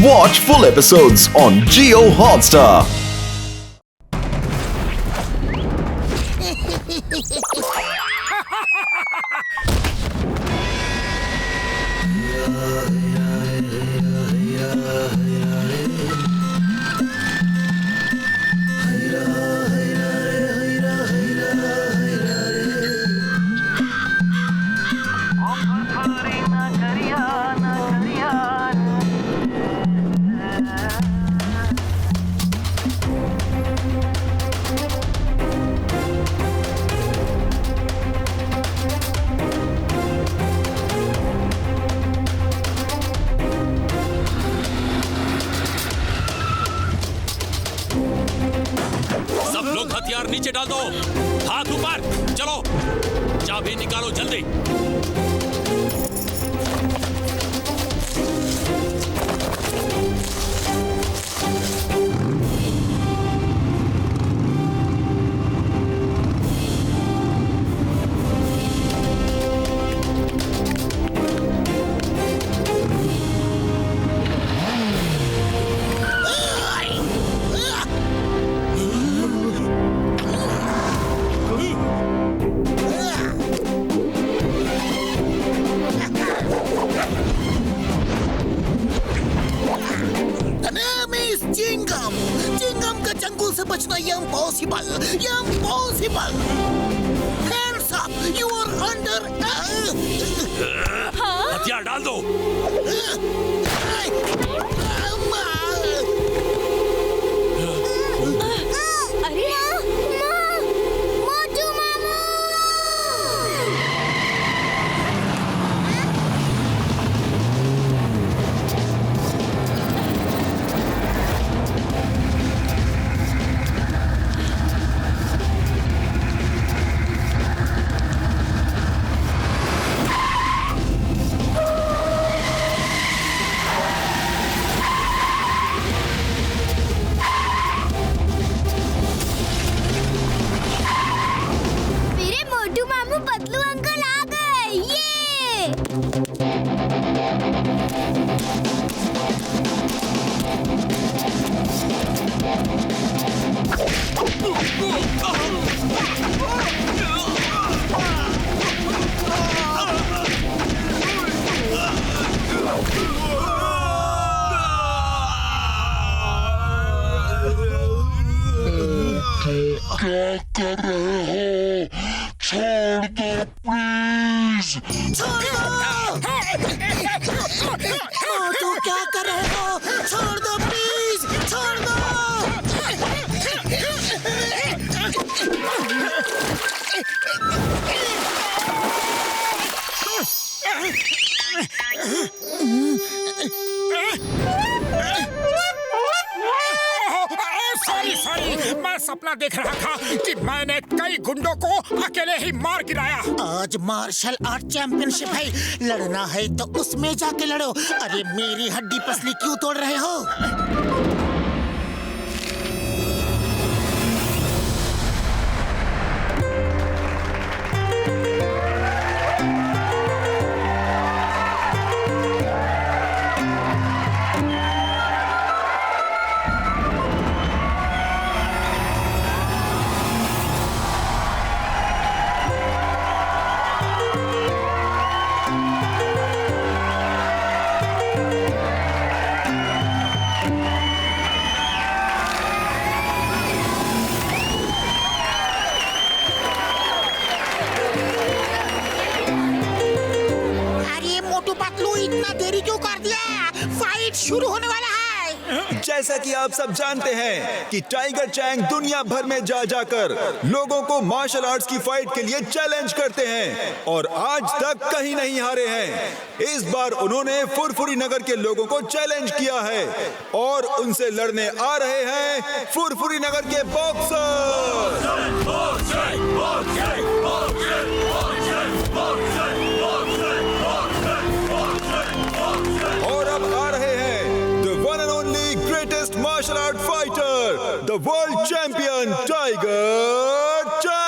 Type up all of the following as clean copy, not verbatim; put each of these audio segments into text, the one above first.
Watch full episodes on Jio Hotstar. हथियार नीचे डाल दो, हाथ ऊपर, चलो चाबी निकालो जल्दी। चिंगम का चंगुल से बचना impossible. Hands up, you are under। हथियार डाल दो। अरे मोटू मामू। पतलू अंकल आ गए। क्या कर रहे हो? छोड़ दो प्लीज। मोटू क्या कर रहे हो? छोड़ दो प्लीज, छोड़ दो। सॉरी, मैं सपना देख रहा था कि मैंने कई गुंडों को अकेले ही मार गिराया। आज मार्शल आर्ट चैंपियनशिप है, लड़ना है तो उसमें जाके लड़ो। अरे मेरी हड्डी पसली क्यों तोड़ रहे हो? इतना देरी क्यों कर दिया? फाइट शुरू होने वाला है। जैसा कि आप सब जानते हैं कि टाइगर चैंग दुनिया भर में जा जाकर लोगों को मार्शल आर्ट्स की फाइट के लिए चैलेंज करते हैं और आज तक कहीं नहीं हारे हैं। इस बार उन्होंने फुरफुरी नगर के लोगों को चैलेंज किया है और उनसे लड़ने आ रहे हैं फुरफुरी नगर के बॉक्सर। और अब आ रहे हैं the one and only greatest martial art fighter, the world champion tiger Chang.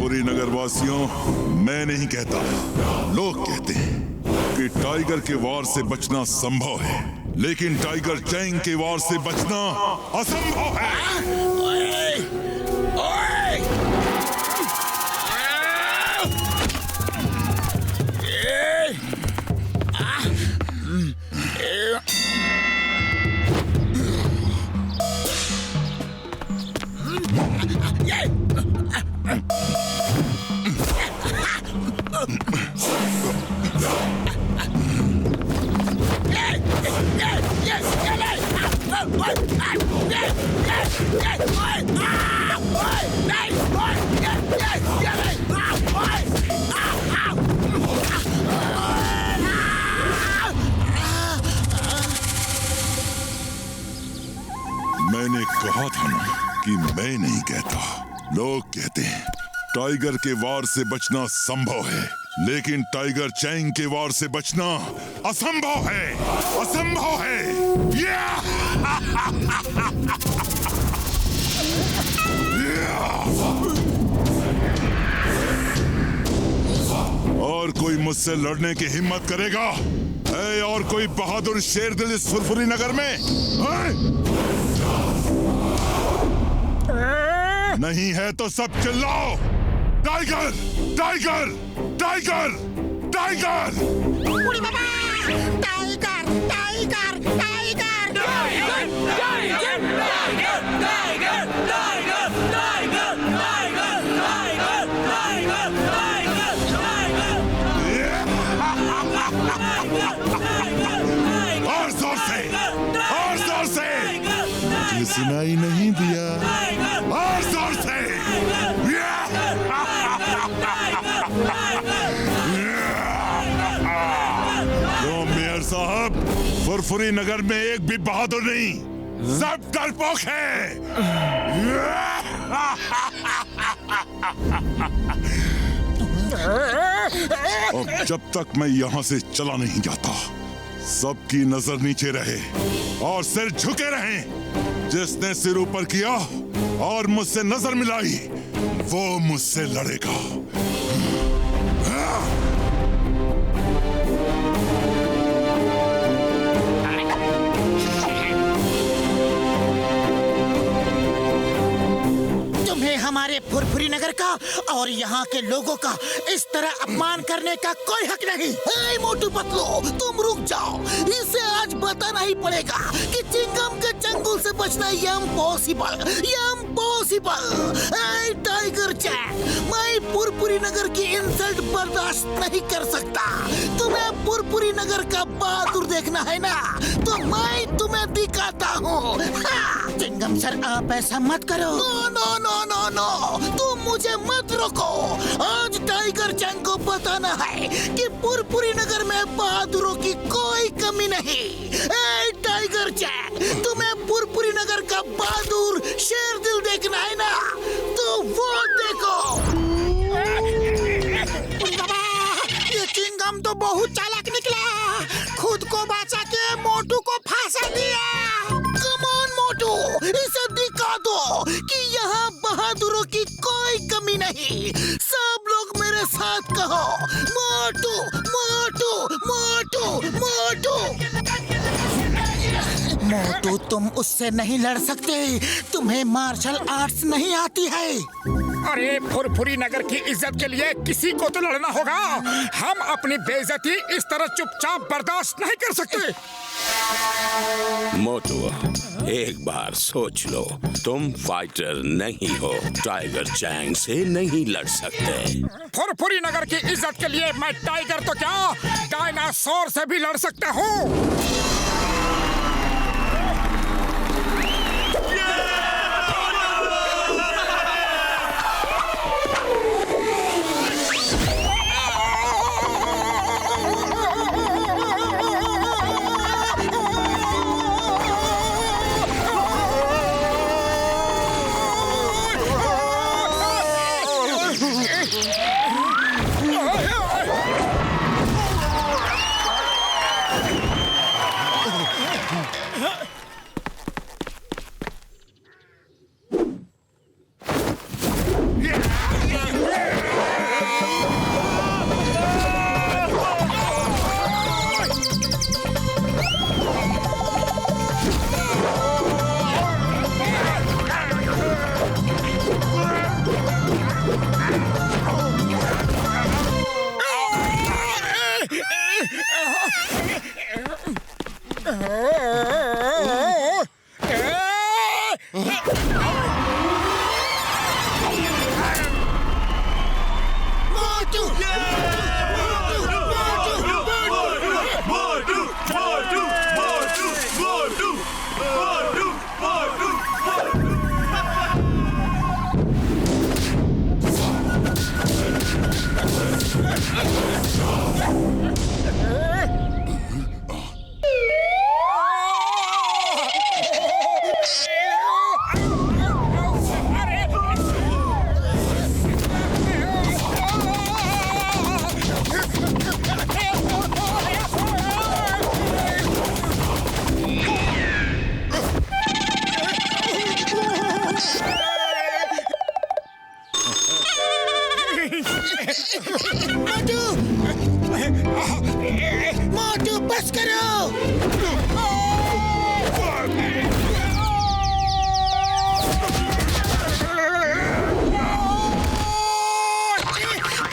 Furfuri Nagar वासियों, मैं नहीं कहता, लोग कहते हैं कि टाइगर के वार से बचना संभव है, लेकिन टाइगर चैंग के वार से बचना असंभव है। मैंने कहा था ना कि मैं नहीं कहता, लोग कहते हैं टाइगर के वार से बचना संभव है, लेकिन टाइगर चैंग के वार से बचना असंभव है, असंभव है। और कोई मुझसे लड़ने की हिम्मत करेगा? है और कोई बहादुर शेर दिल इस फुरफुरी नगर में? नहीं है तो सब चिल्लाओ, टाइगर, टाइगर, टाइगर, टाइगर! उड़ी बाबा! Tiger, tiger, tiger! Tiger, tiger, tiger, tiger, tiger, tiger, tiger, tiger, tiger, tiger! और जोर से, और जोर से! मुझे सुनाई नहीं दिया, और जोर से! तो मेयर साहब, फुरफुरी नगर में एक भी बहादुर नहीं, सब डरपोक है। अब जब तक मैं यहाँ से चला नहीं जाता, सबकी नजर नीचे रहे और सिर झुके रहें। जिसने सिर ऊपर किया और मुझसे नजर मिलाई, वो मुझसे लड़ेगा। हमारे फुरफुरी नगर का और यहाँ के लोगों का इस तरह अपमान करने का कोई हक नहीं। हे मोटू पतलू, तुम रुक जाओ, इसे आज बताना ही पड़ेगा कि चिंगम के चंगुल से बचना इम्पॉसिबल, इम्पॉसिबल। हे टाइगर चैंग, मैं फुरफुरी नगर की इंसल्ट बर्दाश्त नहीं कर सकता। तुम्हें फुरफुरी नगर का बहादुर देखना है ना, तो मैं तुम्हें दिखाता हूँ। चिंगम सर, आप ऐसा मत करो। No no no no no, तुम मुझे मत रोको। आज टाइगर चैंग को बताना है कि फुरफुरी नगर में बहादुरों की कोई कमी नहीं। ए टाइगर चैंग, तुम्हें फुरफुरी नगर का बहादुर शेर दिल देखना है ना, तो वो देखो। बाबा, ये चिंगम तो बहुत चालाक निकला, खुद को बचा के मोटू को फांसा दिया। कम ऑन मोटू, इसे दिखा दो कि यहाँ बहादुरों की कोई कमी नहीं। सब लोग मेरे साथ कहो, मोटू, मोटू, मोटू, मोटू। मोटू, तुम उससे नहीं लड़ सकते, तुम्हें मार्शल आर्ट्स नहीं आती है। अरे फुरफुरी नगर की इज्जत के लिए किसी को तो लड़ना होगा। हम अपनी बेइज्जती इस तरह चुपचाप बर्दाश्त नहीं कर सकते। मोटू, एक बार सोच लो, तुम फाइटर नहीं हो, टाइगर चैंग से नहीं लड़ सकते। फुरफुरी नगर की इज्जत के लिए मैं टाइगर तो क्या, डायनासोर से भी लड़ सकता हूँ। मोटू मोटू बस करो।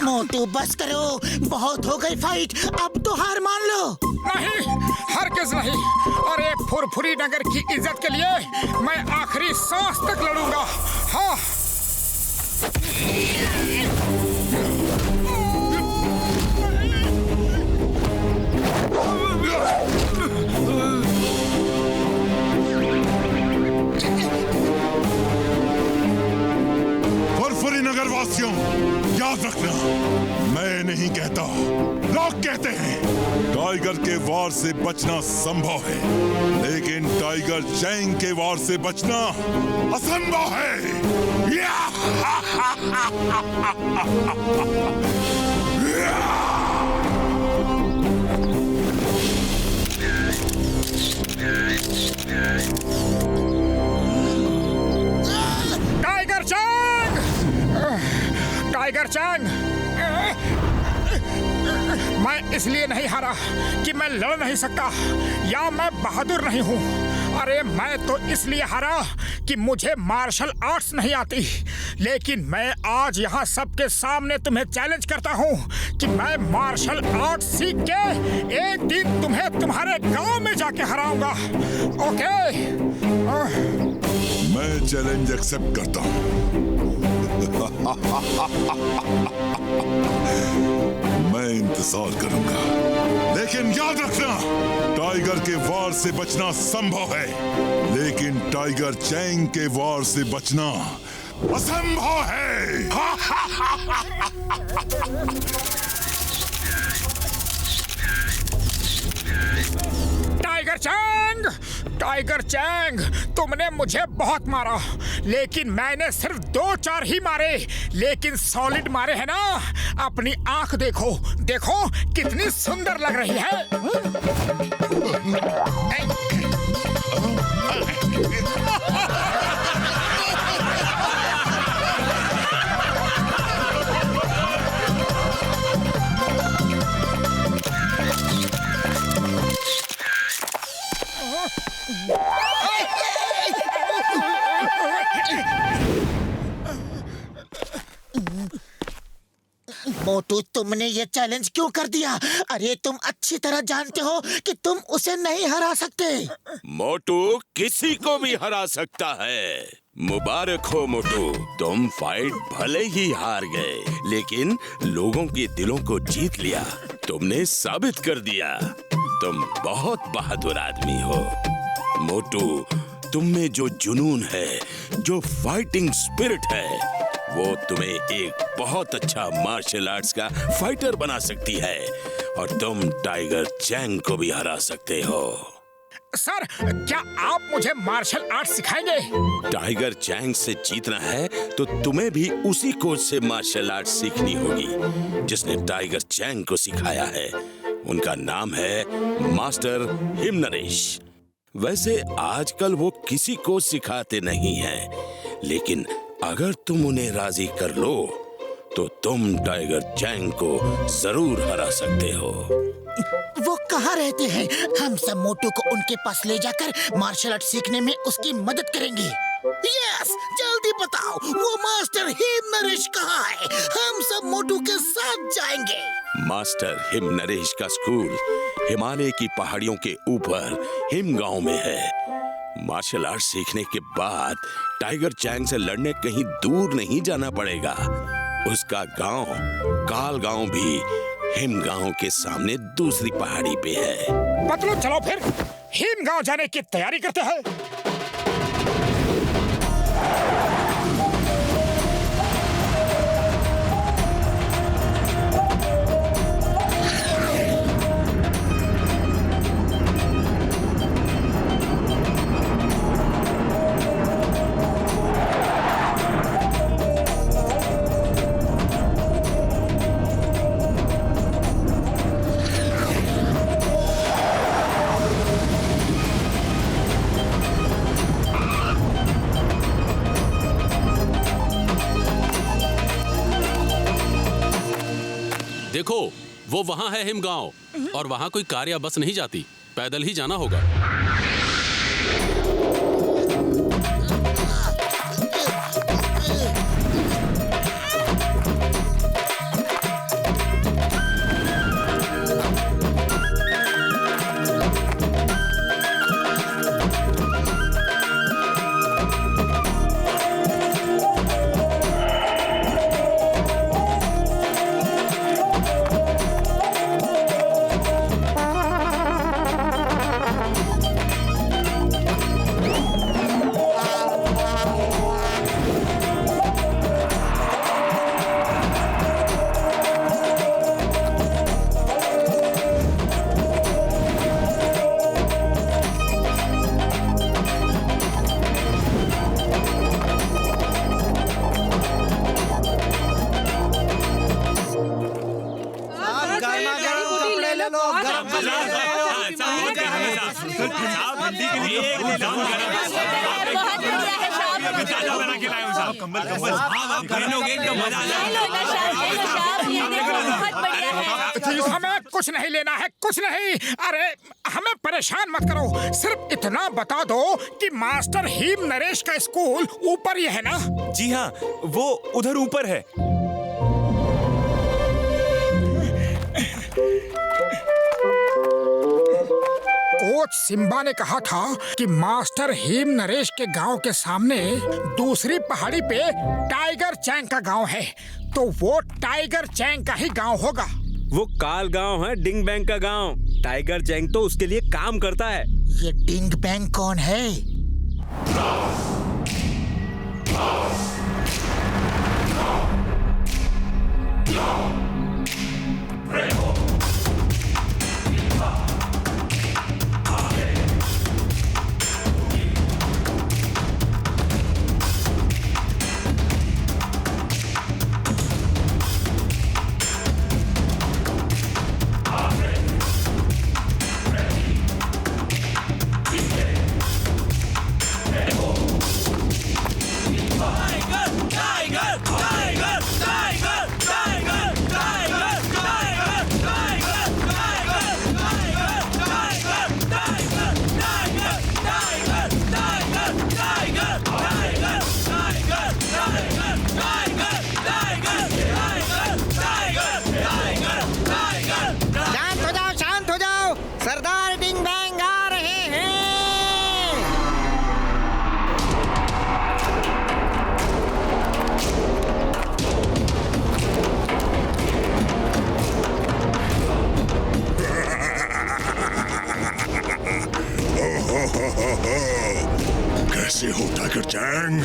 मोटू बस करो, बहुत हो गई फाइट, अब तो हार मान लो। नहीं, हरगिज नहीं। अरे फुरफुरी नगर की इज्जत के लिए मैं आखिरी सांस तक लड़ूंगा। हाँ। फुरफुरी नगर वासियों, याद रखना, मैं नहीं कहता, लोग कहते हैं टाइगर के वार से बचना संभव है, लेकिन टाइगर चैंग के वार से बचना असंभव है। Tiger Chang! Tiger Chang! मैं इसलिए नहीं हारा कि मैं लड़ नहीं सकता या मैं बहादुर नहीं हूँ। अरे मैं तो इसलिए हारा कि मुझे मार्शल आर्ट्स नहीं आती। लेकिन मैं आज यहाँ सबके सामने तुम्हें चैलेंज करता हूँ कि मैं मार्शल आर्ट्स सीख के एक दिन तुम्हें तुम्हारे गांव में जाके हराऊंगा। ओके? मैं चैलेंज एक्सेप्ट करता हूँ। मैं इंतजार करूंगा, लेकिन याद रखना, टाइगर के वार से बचना संभव है, लेकिन टाइगर चैंग के वार से बचना असंभव है। Tiger Chang! टाइगर चैंग, तुमने मुझे बहुत मारा, लेकिन मैंने सिर्फ 2-4 ही मारे, लेकिन सॉलिड मारे हैं ना। अपनी आंख देखो, देखो कितनी सुंदर लग रही है। मोटू, तुमने ये चैलेंज क्यों कर दिया? अरे तुम अच्छी तरह जानते हो कि तुम उसे नहीं हरा सकते। मोटू किसी को भी हरा सकता है। मुबारक हो मोटू, तुम फाइट भले ही हार गए, लेकिन लोगों के दिलों को जीत लिया। तुमने साबित कर दिया तुम बहुत बहादुर आदमी हो। मोटू, तुम में जो जुनून है, जो फाइटिंग स्पिरिट है, वो तुम्हें एक बहुत अच्छा मार्शल आर्ट्स का फाइटर बना सकती है, और तुम टाइगर चैंग को भी हरा सकते हो। सर, क्या आप मुझे मार्शल आर्ट सिखाएंगे? टाइगर चैंग से जीतना है तो तुम्हें भी उसी कोच से मार्शल आर्ट सीखनी होगी जिसने टाइगर चैंग को सिखाया है। उनका नाम है मास्टर हिमनरेश। वैसे आजकल वो किसी को सिखाते नहीं हैं, लेकिन अगर तुम उन्हें राजी कर लो तो तुम टाइगर चैंग को जरूर हरा सकते हो। वो कहाँ रहते हैं? हम सब मोटू को उनके पास ले जाकर मार्शल आर्ट सीखने में उसकी मदद करेंगे। यस, जल्दी बताओ, वो मास्टर हिमनरेश कहाँ है? हम सब मोटू के साथ जाएंगे। मास्टर हिमनरेश का स्कूल हिमालय की पहाड़ियों के ऊपर हिम गांव में है। मार्शल आर्ट सीखने के बाद टाइगर चैंग से लड़ने कहीं दूर नहीं जाना पड़ेगा। उसका गांव काल गांव भी हिम गांव के सामने दूसरी पहाड़ी पे है। मतलब चलो फिर हिम गांव जाने की तैयारी करते हैं। देखो, वो वहाँ है हिमगांव, और वहाँ कोई कार या बस नहीं जाती, पैदल ही जाना होगा। हमें कुछ नहीं लेना है, कुछ नहीं। अरे हमें परेशान मत करो, सिर्फ इतना बता दो कि मास्टर हीम नरेश का स्कूल ऊपर ही है ना? जी हाँ, वो उधर ऊपर है। कोच सिम्बा ने कहा था कि मास्टर हीम नरेश के गांव के सामने दूसरी पहाड़ी पे टाइगर चैंग का गांव है, तो वो टाइगर चैंग का ही गांव होगा। वो काल गांव है, डिंग बैंग का गांव। टाइगर चैंग तो उसके लिए काम करता है। ये डिंग बैंग कौन है? शांत हो जाओ, सरदार डिंग बैंग आ रहे हैं। कैसे हो टाइगर चैंग?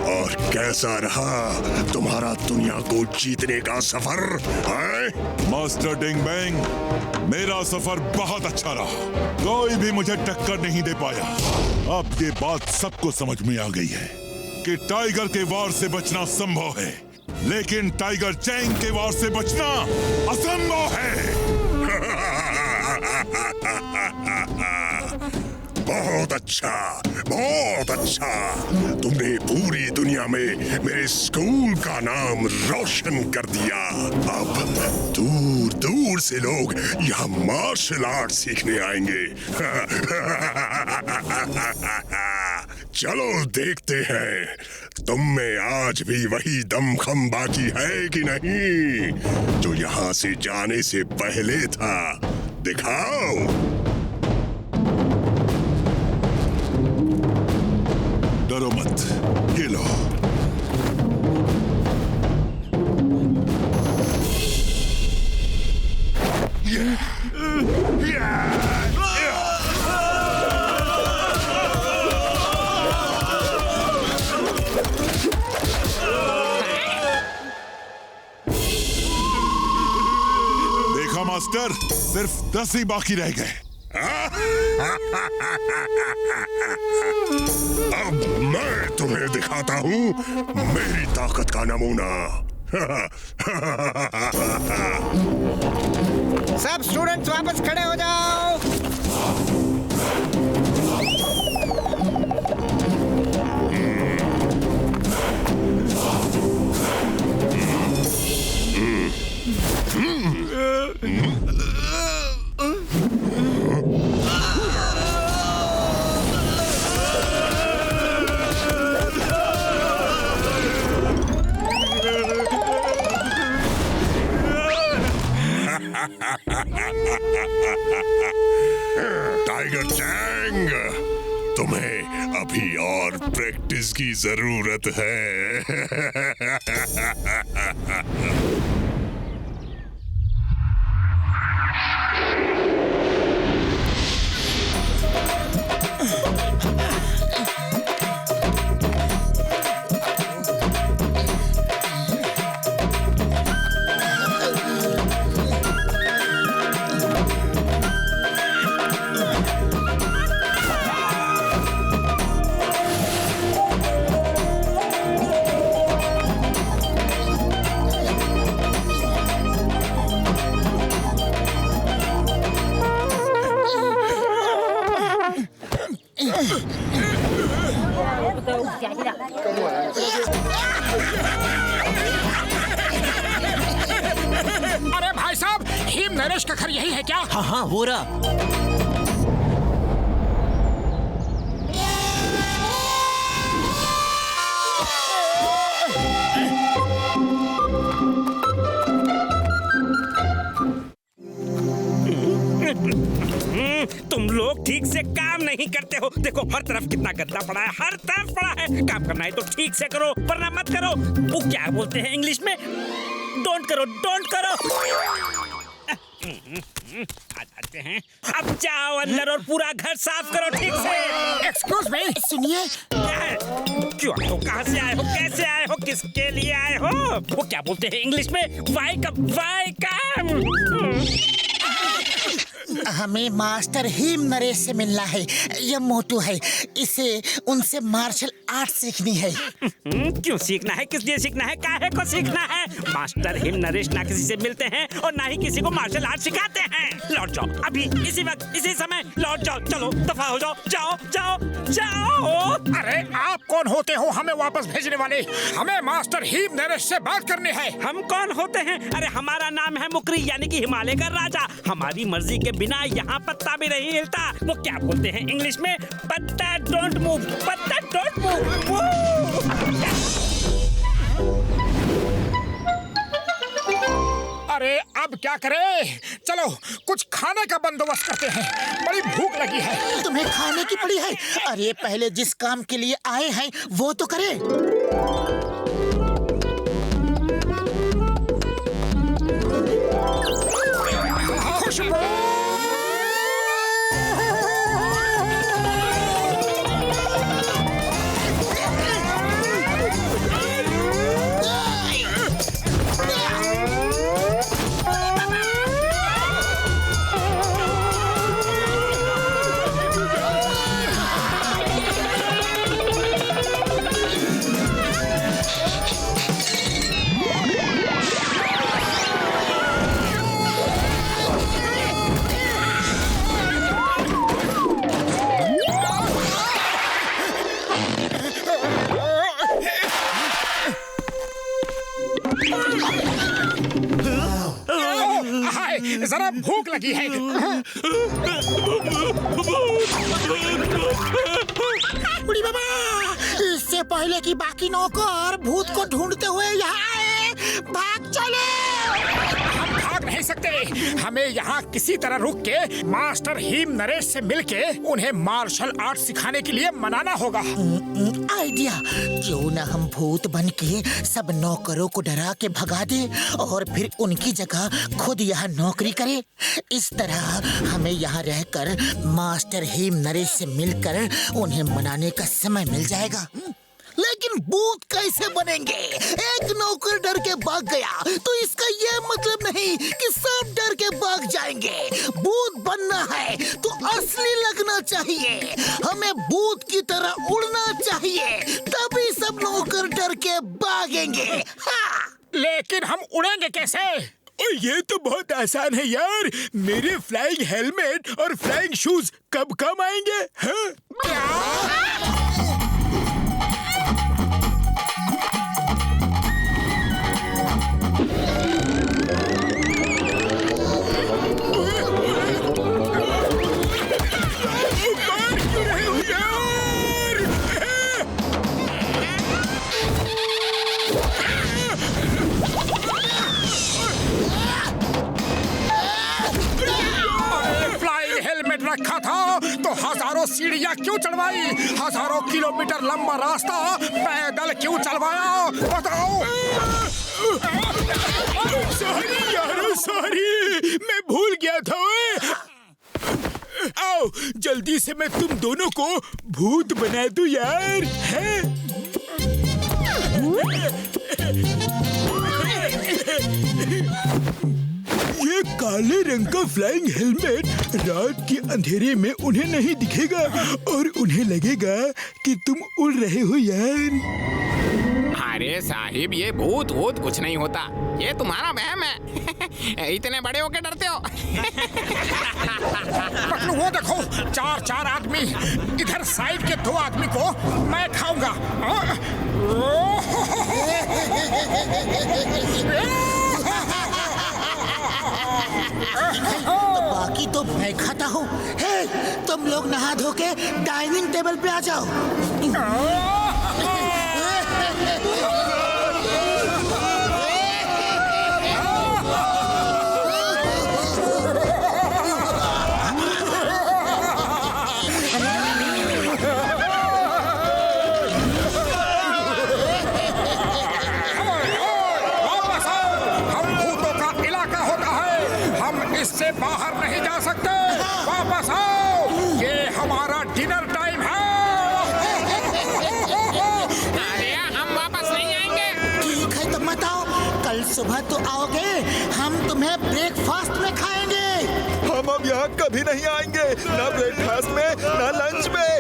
और कैसा रहा तुम्हारा दुनिया को जीतने का सफर? मास्टर डिंग बैंग, मेरा सफर बहुत अच्छा रहा। कोई भी मुझे टक्कर नहीं दे पाया। अब ये बात सबको समझ में आ गई है कि टाइगर के वार से बचना संभव है, लेकिन टाइगर चैंग के वार से बचना असंभव है। बहुत अच्छा, बहुत अच्छा। तुमने पूरी दुनिया में मेरे स्कूल का नाम रोशन कर दिया। अब दूर दूर से लोग यहाँ मार्शल आर्ट सीखने आएंगे। चलो देखते हैं, तुम में आज भी वही दमखम बाकी है कि नहीं जो यहाँ से जाने से पहले था। दिखाओ। डरो मत, ये लो। देखा मास्टर, सिर्फ 10 ही बाकी रह गए। अब मैं तुम्हें दिखाता हूँ मेरी ताकत का नमूना। सब स्टूडेंट्स वापस खड़े हो जाओ। टाइगर चैंग, तुम्हें अभी और प्रैक्टिस की जरूरत है। अरे भाई साहब, हिम नरेश का घर यही है क्या? हाँ हाँ, वो रहा। तुम लोग ठीक से काम नहीं करते हो। देखो हर तरफ कितना गंदा पड़ा है, हर तरफ पड़ा है। काम करना है तो ठीक से करो, वरना मत करो। वो क्या बोलते हैं इंग्लिश में? डोंट करो, डोंट करो। आ जाते हैं। अब जाओ अंदर और पूरा घर साफ करो ठीक से। एक्सक्यूज मी, सुनिए, क्यों आए हो? कहाँ से आए हो? कैसे आए हो? किसके लिए आए हो? वो क्या बोलते हैं इंग्लिश में? वाई कम, वाई कम। हमें मास्टर हिम नरेश से मिलना है। यह मोटू है, इसे उनसे मार्शल आर्ट सीखनी है। क्यों सीखना है? किस लिए सीखना है? काहे को सीखना है? मास्टर हिम नरेश ना किसी से मिलते हैं और ना ही किसी को मार्शल आर्ट सिखाते हैं। लौट जाओ अभी, इसी वक्त, इसी समय लौट जाओ। चलो दफा हो जाओ, जाओ जाओ जाओ। अरे आप कौन होते हो हमें वापस भेजने वाले? हमें मास्टर हिम नरेश से बात करनी है। हम कौन होते हैं? अरे हमारा नाम है मुकरी, यानी कि हिमालय का राजा। हमारी मर्जी के बिना यहाँ पत्ता भी नहीं हिलता। वो क्या बोलते हैं इंग्लिश में? पत्ता डोंट मूव, पत्ता डोंट मूव। अरे अब क्या करें? चलो कुछ खाने का बंदोबस्त करते हैं, बड़ी भूख लगी है। तुम्हें खाने की पड़ी है? अरे पहले जिस काम के लिए आए हैं वो तो करें। खुशबू, जरा भूख लगी है। बुढ़ी बाबा, इससे पहले कि बाकी नौकर भूत को ढूंढते हुए यहाँ आए, भाग चले। हम भाग नहीं सकते। हमें यहाँ किसी तरह रुक के मास्टर हिम नरेश से मिलके उन्हें मार्शल आर्ट सिखाने के लिए मनाना होगा। आइडिया, क्यों न हम भूत बन के सब नौकरों को डरा के भगा दे और फिर उनकी जगह खुद यहाँ नौकरी करे। इस तरह हमें यहाँ रहकर मास्टर हिम नरेश से मिलकर उन्हें मनाने का समय मिल जाएगा। लेकिन भूत कैसे बनेंगे? एक नौकर डर के भाग गया तो इसका ये मतलब नहीं कि सब डर के भाग जाएंगे। भूत बनना है तो असली लगना चाहिए। हमें भूत की तरह उड़ना चाहिए, तभी सब नौकर डर के भागेंगे। हाँ। लेकिन हम उड़ेंगे कैसे? ये तो बहुत आसान है यार। मेरे फ्लाइंग हेलमेट और फ्लाइंग शूज कब काम आएंगे? हाँ? क्यों चढ़वाई? हजारों किलोमीटर लंबा रास्ता पैदल क्यों चलवाया? बताओ। सॉरी यार, सॉरी, मैं भूल गया था। आओ जल्दी से मैं तुम दोनों को भूत बना दूं यार, है? ये काले रंग का फ्लाइंग हेलमेट रात के अंधेरे में उन्हें नहीं दिखेगा और उन्हें लगेगा कि तुम उड़ रहे हो यार। अरे साहिब, ये भूत वूत कुछ नहीं होता, ये तुम्हारा वहम है। इतने बड़े होके डरते हो। पतलू वो देखो, चार आदमी, इधर साइड के 2 आदमी को मैं खाऊंगा। तो बाकी तो मैं खाता हूँ। हे, तुम लोग नहा धो के डाइनिंग टेबल पे आ जाओ। इससे बाहर नहीं जा सकते। वापस आओ, ये हमारा डिनर टाइम है। अरे हम वापस नहीं आएंगे। ठीक है तो मत आओ, कल सुबह तो आओगे, हम तुम्हें ब्रेकफास्ट में खाएंगे। हम अब यहाँ कभी नहीं आएंगे, ना ब्रेकफास्ट में ना लंच में।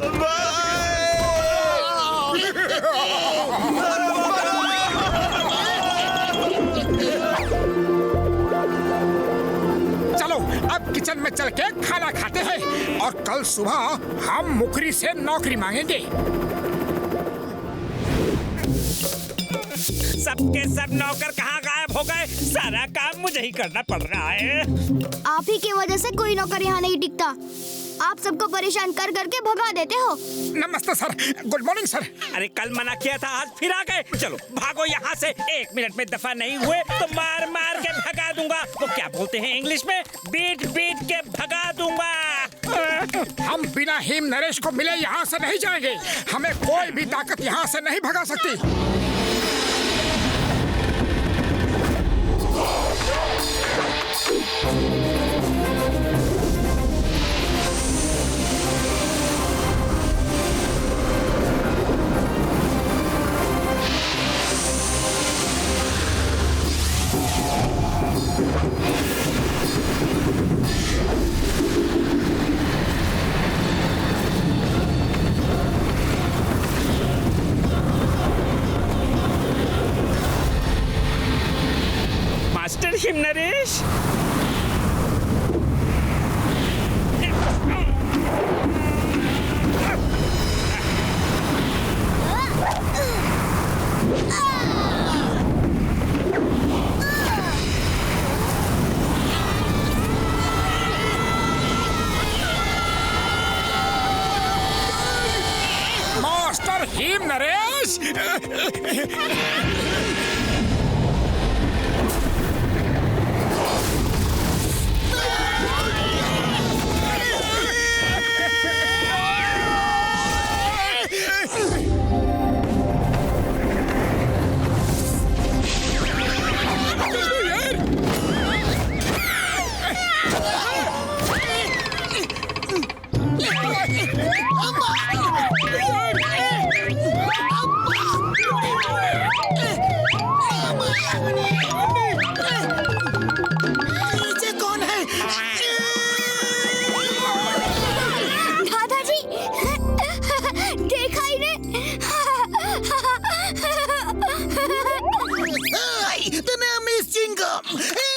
चलो अब किचन में चल के खाना खाते हैं और कल सुबह हम मुखरी से नौकरी मांगेंगे। सबके सब नौकर कहाँ गायब हो गए? सारा काम मुझे ही करना पड़ रहा है। आप ही की वजह से कोई नौकर यहाँ नहीं टिकता। आप सबको परेशान कर करके भगा देते हो। नमस्ते सर, गुड मॉर्निंग सर। अरे कल मना किया था, आज फिर आ गए। चलो भागो यहाँ से, 1 मिनट में दफा नहीं हुए तो मार मार के भगा दूंगा। वो क्या बोलते हैं इंग्लिश में, बीट बीट के भगा दूंगा। हम बिना हिम नरेश को मिले यहाँ से नहीं जाएंगे। हमें कोई भी ताकत यहाँ से नहीं भगा सकती। मास्टर हिम नरेश, मास्टर हिम नरेश।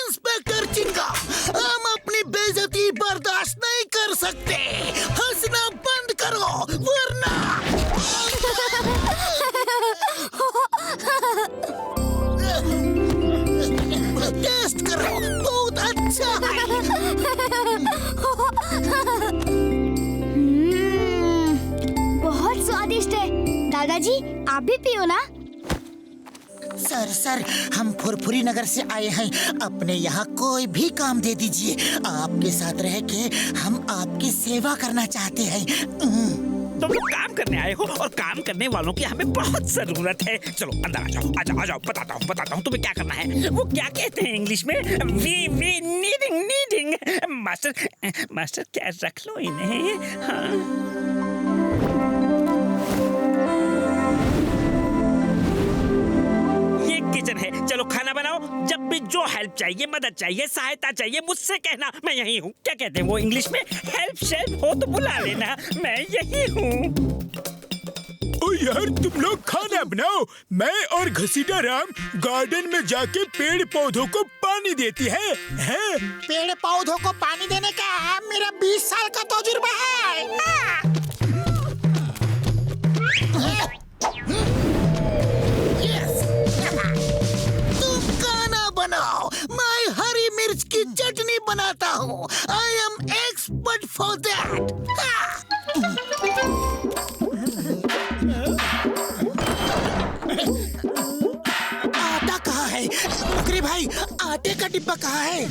इंस्पेक्टर चिंगम, हम अपनी बेइज्जती बर्दाश्त नहीं कर सकते। हंसना बंद करो वरना। टेस्ट करो, बहुत अच्छा है। बहुत स्वादिष्ट है। दादाजी आप भी पियो ना। सर हम फुरफुरी नगर से आए हैं। अपने यहाँ कोई भी काम दे दीजिए। आपके साथ रह के हम आपकी सेवा करना चाहते हैं। तुम लोग काम करने आए हो और काम करने वालों की हमें बहुत जरूरत है। चलो अंदर आ जाओ, आ जाओ, बताता हूँ तुम्हें क्या करना है। वो क्या कहते हैं इंग्लिश में? We needing. मास्टर क्या रख लो इन्हें। हाँ। किचन है, चलो खाना बनाओ। जब भी जो हेल्प चाहिए, मदद चाहिए, सहायता चाहिए, मुझसे कहना, मैं यही हूँ। क्या कहते हैं वो इंग्लिश में? हेल्प शेल्प हो तो बुला लेना, मैं यही हूँ। ओ यार, तुम लोग खाना बनाओ, मैं और घसीटा राम गार्डन में जाके पेड़ पौधों को पानी देती है। पेड़ पौधों को पानी देने का मेरा 20 साल का तजुर्बा है। बनाओ, मैं हरी मिर्च की चटनी बनाता हूँ। I am expert for that. आटा कहाँ है? मुकरी भाई, आटे का डिब्बा कहाँ है?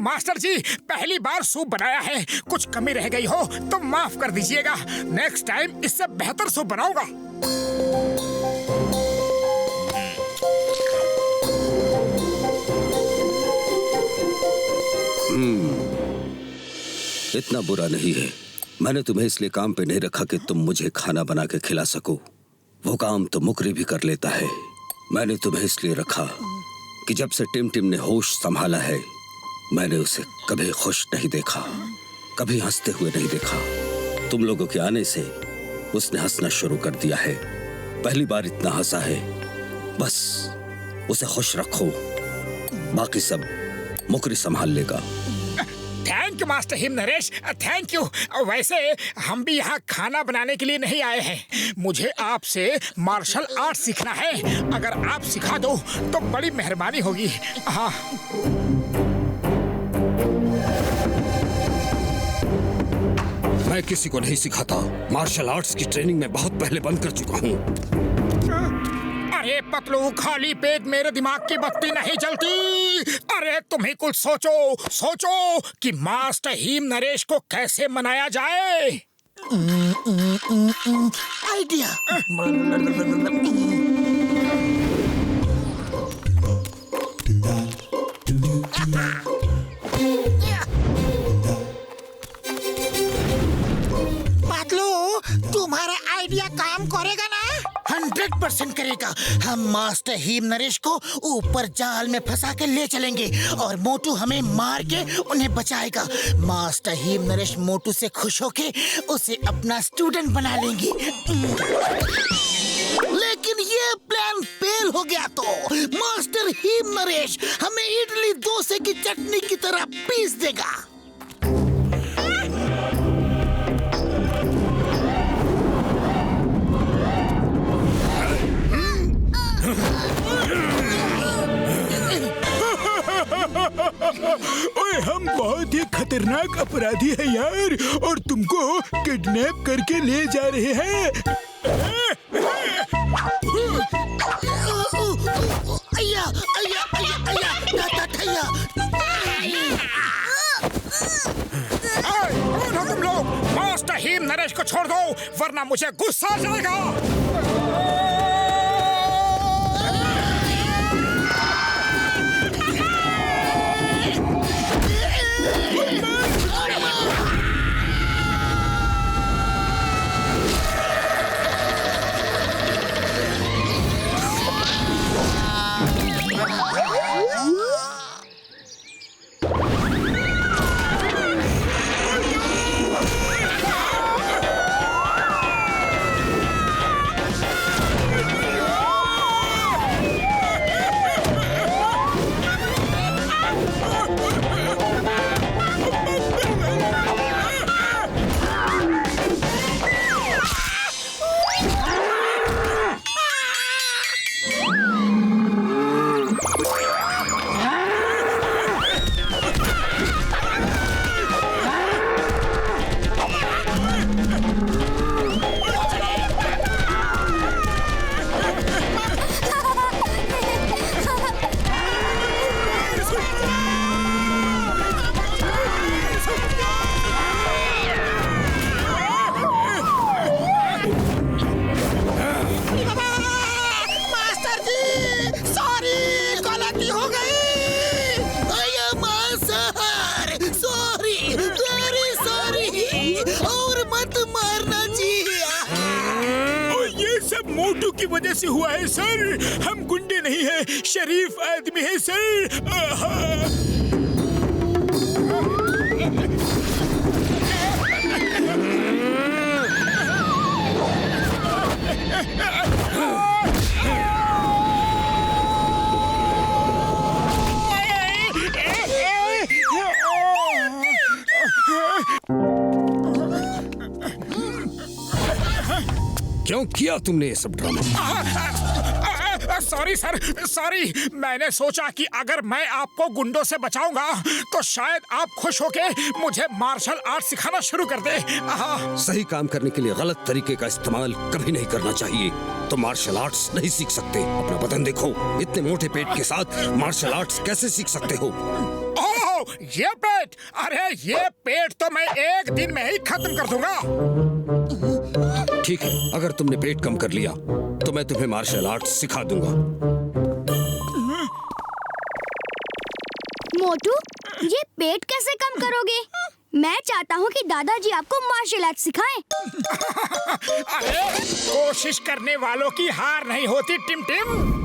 मास्टर जी, पहली बार सूप बनाया है, कुछ कमी रह गई हो तो माफ कर दीजिएगा। नेक्स्ट टाइम इससे बेहतर सूप बनाऊंगा। इतना बुरा नहीं है। मैंने तुम्हें इसलिए काम पे नहीं रखा कि तुम मुझे खाना बना के खिला सको। वो काम तो मुकरी भी कर लेता है। मैंने तुम्हें इसलिए रखा कि जब से टिम टिम ने होश संभाला है, मैंने उसे कभी खुश नहीं देखा, कभी हंसते हुए नहीं देखा। तुम लोगों के आने से उसने हंसना शुरू कर दिया है। पहली बार इतना हंसा है। बस उसे खुश रखो, बाकी सब मुकरी संभाल लेगा। थैंक यू मास्टर हिम नरेश, थैंक यू। वैसे हम भी यहाँ खाना बनाने के लिए नहीं आए हैं। मुझे आपसे मार्शल आर्ट सीखना है। अगर आप सिखा दो तो बड़ी मेहरबानी होगी। हाँ। मैं किसी को नहीं सिखाता। मार्शल आर्ट्स की ट्रेनिंग में बहुत पहले बंद कर चुका हूँ। अरे पतलू, खाली पेट मेरे दिमाग की बत्ती नहीं जलती। अरे तुम ही कुछ सोचो कि मास्टर हिम नरेश को कैसे मनाया जाए। आइडिया। पतलू, तुम्हारा आइडिया काम करेगा ना? 100% करेगा। हम मास्टर हिम नरेश को ऊपर जाल में फंसा के ले चलेंगे और मोटू हमें मार के उन्हें बचाएगा। मास्टर हिम नरेश मोटू से खुश होके उसे अपना स्टूडेंट बना लेंगे। लेकिन ये प्लान फेल हो गया तो मास्टर हिम नरेश हमें इडली डोसे की चटनी की तरह पीस देगा। ओए हम बहुत ही खतरनाक अपराधी हैं यार, और तुमको किडनैप करके ले जा रहे हैं। अय्या अय्या अय्या अय्या दादा थैया। कौन हो तुम लोग? मास्टर हिम नरेश को छोड़ दो वरना मुझे गुस्सा आ जाएगा। मोटू की वजह से हुआ है सर। हम गुंडे नहीं हैं, शरीफ आदमी है सर। क्यों किया तुमने ये सब ड्रामा? Sorry sir, sorry. मैंने सोचा कि अगर मैं आपको गुंडों से बचाऊंगा तो शायद आप खुश होके मुझे मार्शल आर्ट सिखाना शुरू कर दे। सही काम करने के लिए गलत तरीके का इस्तेमाल कभी नहीं करना चाहिए। तो मार्शल आर्ट्स नहीं सीख सकते। अपना बदन देखो, इतने मोटे पेट के साथ मार्शल आर्ट्स कैसे सीख सकते हो? ओह, ये पेट! अरे ये पेट तो मैं एक दिन में ही खत्म कर दूंगा। ठीक है, अगर तुमने पेट कम कर लिया तो मैं तुम्हें मार्शल आर्ट्स सिखा दूंगा। मोटू, ये पेट कैसे कम करोगे? मैं चाहता हूँ कि दादाजी आपको मार्शल आर्ट सिखाएं। अरे कोशिश करने वालों की हार नहीं होती टिम टिम।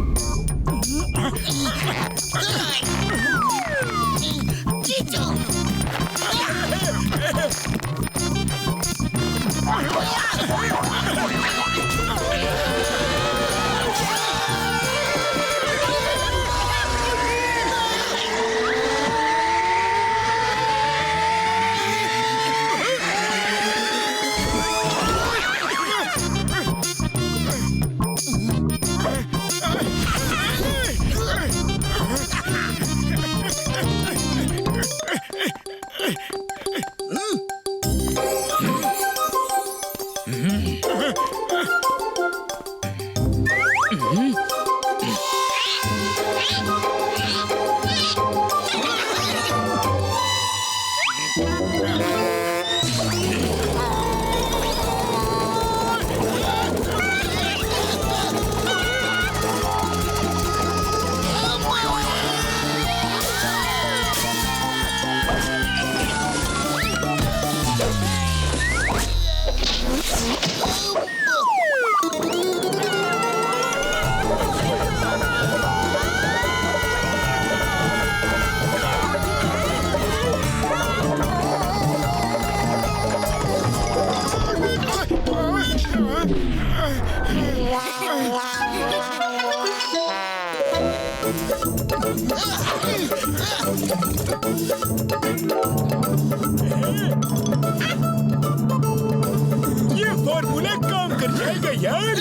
ये फॉर्मूला काम कर जाएगा यार।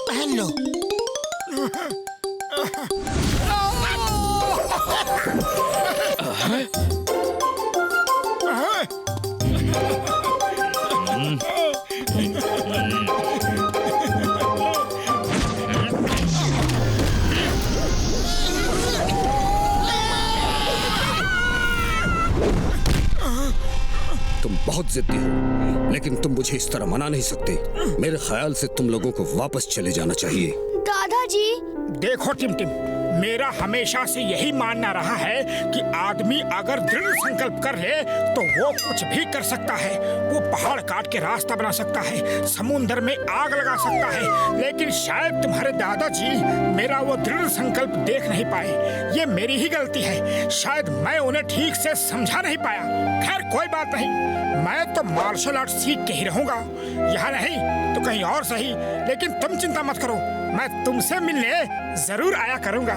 पहन लो। तुम बहुत जिद्दी हो, लेकिन तुम मुझे इस तरह मना नहीं सकते। मेरे ख्याल से तुम लोगों को वापस चले जाना चाहिए। दादाजी, देखो टिमटिम, मेरा हमेशा से यही मानना रहा है कि आदमी अगर दृढ़ संकल्प कर ले तो वो कुछ भी कर सकता है। वो पहाड़ काट के रास्ता बना सकता है, समुद्र में आग लगा सकता है, लेकिन शायद तुम्हारे दादाजी मेरा वो दृढ़ संकल्प देख नहीं पाए। ये मेरी ही गलती है, शायद मैं उन्हें ठीक से समझा नहीं पाया। खैर कोई बात नहीं, मैं तो मार्शल आर्ट सीख के ही रहूंगा, यहाँ नहीं तो कहीं और सही। लेकिन तुम चिंता मत करो, मैं तुमसे मिलने जरूर आया करूंगा।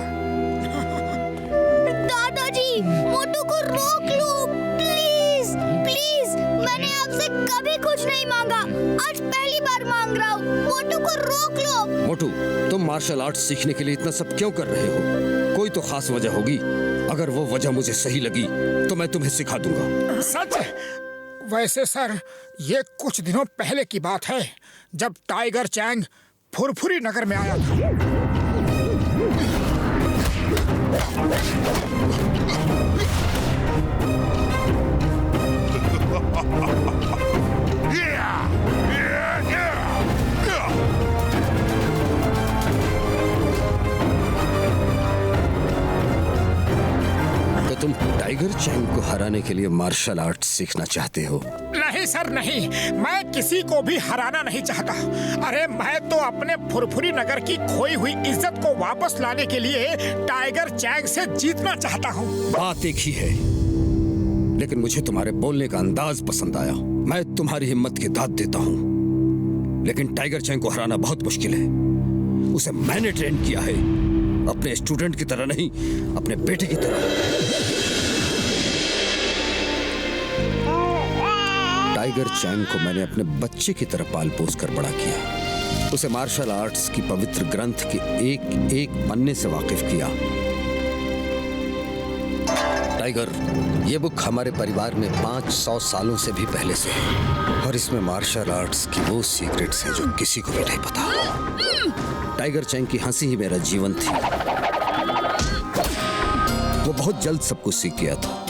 दादाजी, मोटू को रोक लो प्लीज प्लीज। मैंने आपसे कभी कुछ नहीं मांगा, आज पहली बार मांग रहा हूँ। मोटू को रोक लो। मोटू, तुम मार्शल आर्ट सीखने के लिए इतना सब क्यों कर रहे हो? कोई तो खास वजह होगी। अगर वो वजह मुझे सही लगी तो मैं तुम्हें सिखा दूंगा। सच? वैसे सर, ये कुछ दिनों पहले की बात है, जब टाइगर चैंग फुरफुरी नगर में आया था। तो तुम टाइगर चैंग को हराने के लिए मार्शल आर्ट सीखना चाहते हो? नहीं सर नहीं, मैं किसी को भी हराना नहीं चाहता। अरे मैं तो अपने फुरफुरी नगर की खोई हुई इज्जत को वापस लाने के लिए टाइगर चैंग से जीतना चाहता हूँ। बात एक ही है, लेकिन मुझे तुम्हारे बोलने का अंदाज पसंद आया। मैं तुम्हारी हिम्मत की दाद देता हूँ, लेकिन टाइगर चैंग को हराना बहुत मुश्किल है। उसे मैंने ट्रेन किया है, अपने स्टूडेंट की तरह नहीं, अपने बेटे की तरह। टाइगर चैंग को मैंने अपने बच्चे की तरह पाल पोस कर बड़ा किया। उसे मार्शल आर्ट्स की पवित्र ग्रंथ के एक एक पन्ने से वाकिफ किया। टाइगर, ये बुक हमारे परिवार में 500 सालों से भी पहले से है, और इसमें मार्शल आर्ट्स की वो सीक्रेट्स हैं जो किसी को भी नहीं पता। टाइगर चैंग की हंसी ही मेरा जीवन थी। वो बहुत जल्द सब कुछ सीख गया था।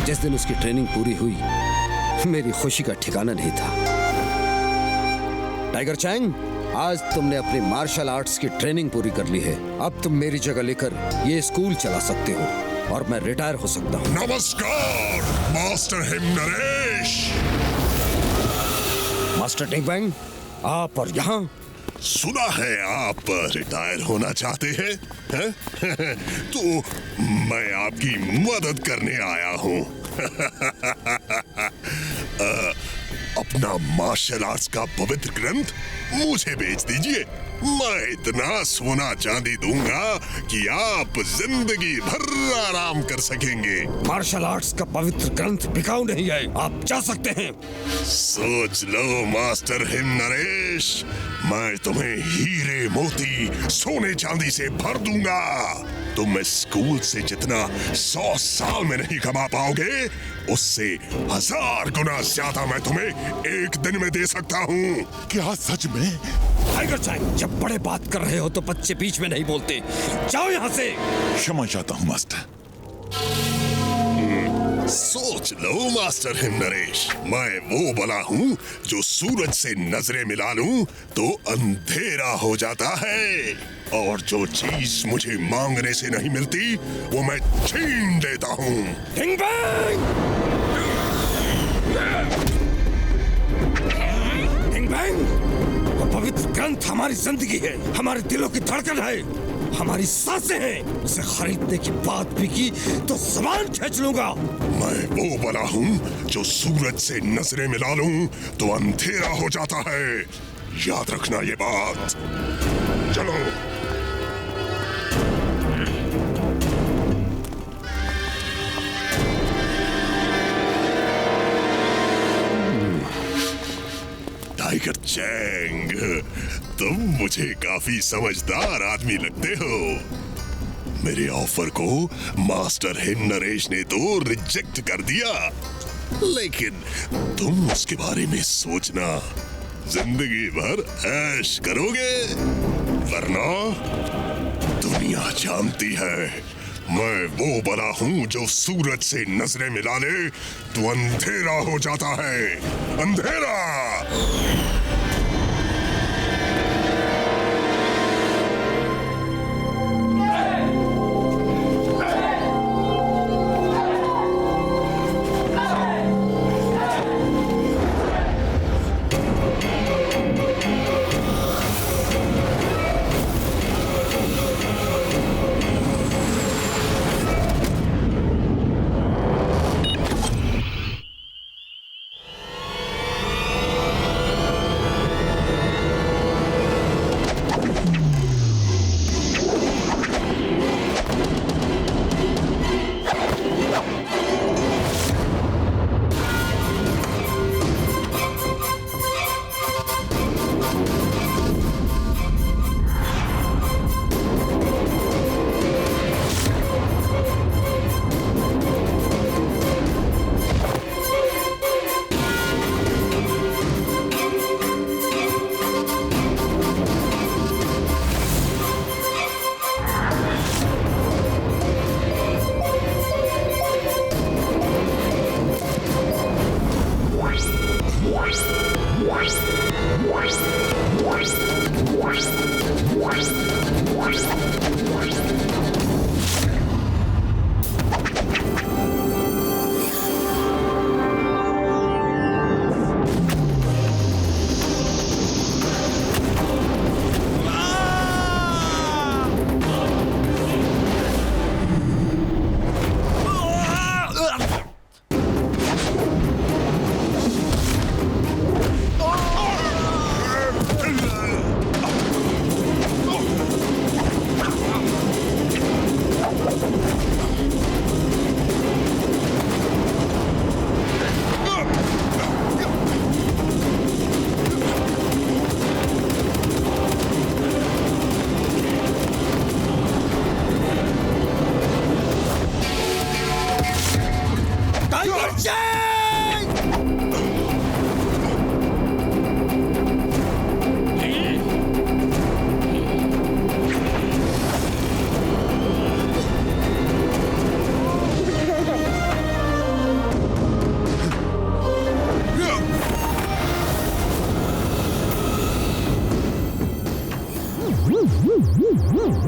जिस दिन उसकी ट्रेनिंग पूरी हुई, मेरी खुशी का ठिकाना नहीं था। टाइगर चैंग, आज तुमने अपनी मार्शल आर्ट्स की ट्रेनिंग पूरी कर ली है। अब तुम मेरी जगह लेकर ये स्कूल चला सकते हो और मैं रिटायर हो सकता हूँ। नमस्कार मास्टर हिम नरेश। मास्टर टिंग बैंग, आप और यहाँ सुना है आप रिटायर होना चाहते हैं? तो मैं आपकी मदद करने आया हूँ। अपना मार्शल आर्ट्स का पवित्र ग्रंथ मुझे बेच दीजिए। मैं इतना सोना चांदी दूंगा कि आप जिंदगी भर आराम कर सकेंगे। मार्शल आर्ट्स का पवित्र ग्रंथ बिकाऊ नहीं है, आप जा सकते हैं। सोच लो मास्टर हिम नरेश, मैं तुम्हें हीरे मोती सोने चांदी से भर दूंगा। तुम स्कूल से जितना 100 साल में नहीं कमा पाओगे, उससे 1000 गुना ज्यादा मैं तुम्हें एक दिन में दे सकता हूँ। क्या सच में? टाइगर चैंग, जब बड़े बात कर रहे हो तो बच्चे बीच में नहीं बोलते। जाओ यहाँ से। क्षमा चाहता हूँ मास्टर। सोच लो मास्टर हिम नरेश, मैं वो बला हूँ जो सूरज से नजरें मिला लूं तो अंधेरा हो जाता है, और जो चीज मुझे मांगने से नहीं मिलती वो मैं छीन लेता हूँ। Bing bang! Bing bang! वो पवित्र ग्रंथ हमारी जिंदगी है, हमारे दिलों की धड़कन है, हमारी सांसें हैं। उसे खरीदने की बात भी की तो जुबान खींच लूंगा। मैं वो बला हूँ जो सूरज से नजरें मिला लूं तो अंधेरा हो जाता है। याद रखना ये बात। चलो। टाइगर चैंग, तुम मुझे काफी समझदार आदमी लगते हो। मेरे ऑफर को मास्टर हिम नरेश ने तो रिजेक्ट कर दिया, लेकिन तुम उसके बारे में सोचना, जिंदगी भर ऐश करोगे, वरना दुनिया जानती है मैं वो बला हूँ जो सूरज से नजरें मिला ले तो अंधेरा हो जाता है। अंधेरा।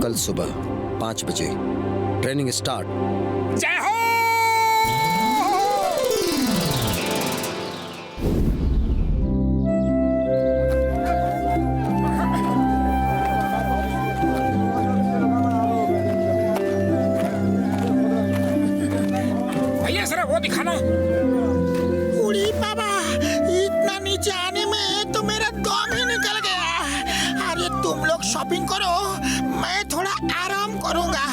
कल सुबह 5 बजे ट्रेनिंग स्टार्ट। जय हो। वो दिखाना। उड़ी बाबा, इतना नीचे आने में तो मेरा दम ही निकल गया। अरे तुम लोग शॉपिंग करो, मैं थोड़ा आराम करूंगा।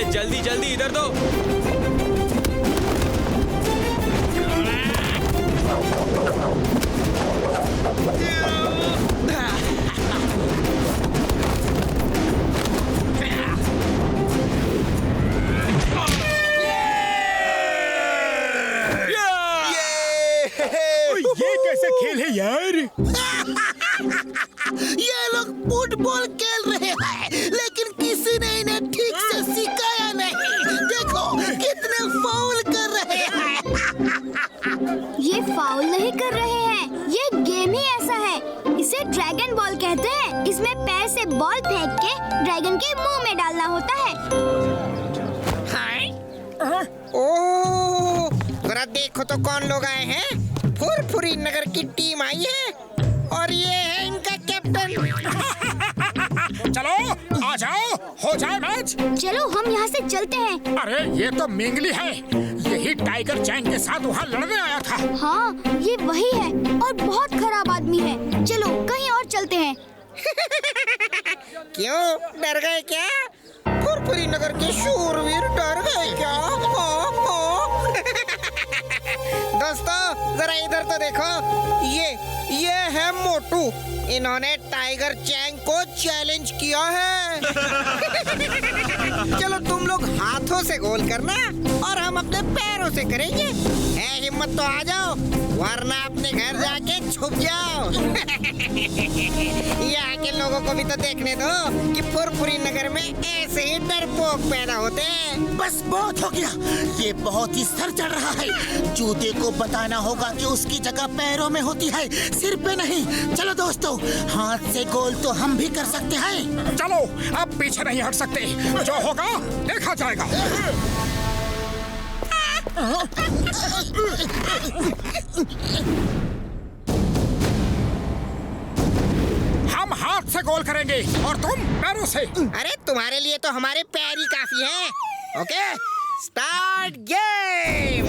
जल्दी जल्दी इधर दो। ये कैसा खेल है यार? ये लोग फुटबॉल खेल रहे हैं, लेकिन किसी ने इन्हें ठीक से सिखाया नहीं। देखो कितने फाउल कर रहे हैं। ये फाउल नहीं कर रहे हैं, ये गेम ही ऐसा है। इसे ड्रैगन बॉल कहते हैं। इसमें पैर से बॉल फेंक के ड्रैगन के मुंह में डालना होता है। ओह, जरा देखो तो कौन लोग आए हैं। फुरफुरी नगर की टीम आई है और ये है इनका कैप्टन। चलो आ जाओ, हो जाए मैच। चलो हम यहाँ से चलते हैं। अरे ये तो मिंगली है, यही टाइगर चैंग के साथ वहाँ लड़ने आया था। हाँ, ये वही है और बहुत खराब आदमी है। चलो कहीं और चलते हैं। क्यों, डर गए क्या? फुरफुरी नगर के शूरवीर डर गए क्या? दोस्तों जरा इधर तो देखो, ये है मोटू। इन्होंने टाइगर चैंग को चैलेंज किया है। चलो तुम लोग हाथों से गोल करना और हम अपने पैरों से करेंगे। हिम्मत तो आ जाओ, वरना अपने घर जाके छुप जाओ। यहाँ के लोगों को भी तो देखने दो कि फुरफुरी नगर में ऐसे ही डरपोक पैदा होते हैं। बस बहुत हो गया, ये बहुत ही सर चढ़ रहा है। जूते को बताना होगा कि उसकी जगह पैरों में होती है, सिर पे नहीं। चलो दोस्तों, हाथ से गोल तो हम भी कर सकते हैं। चलो अब पीछे नहीं हट सकते, जो होगा देखा जाएगा। हम हाथ से गोल करेंगे और तुम पैरों से। अरे तुम्हारे लिए तो हमारे पैर ही काफी हैं। Okay, start game.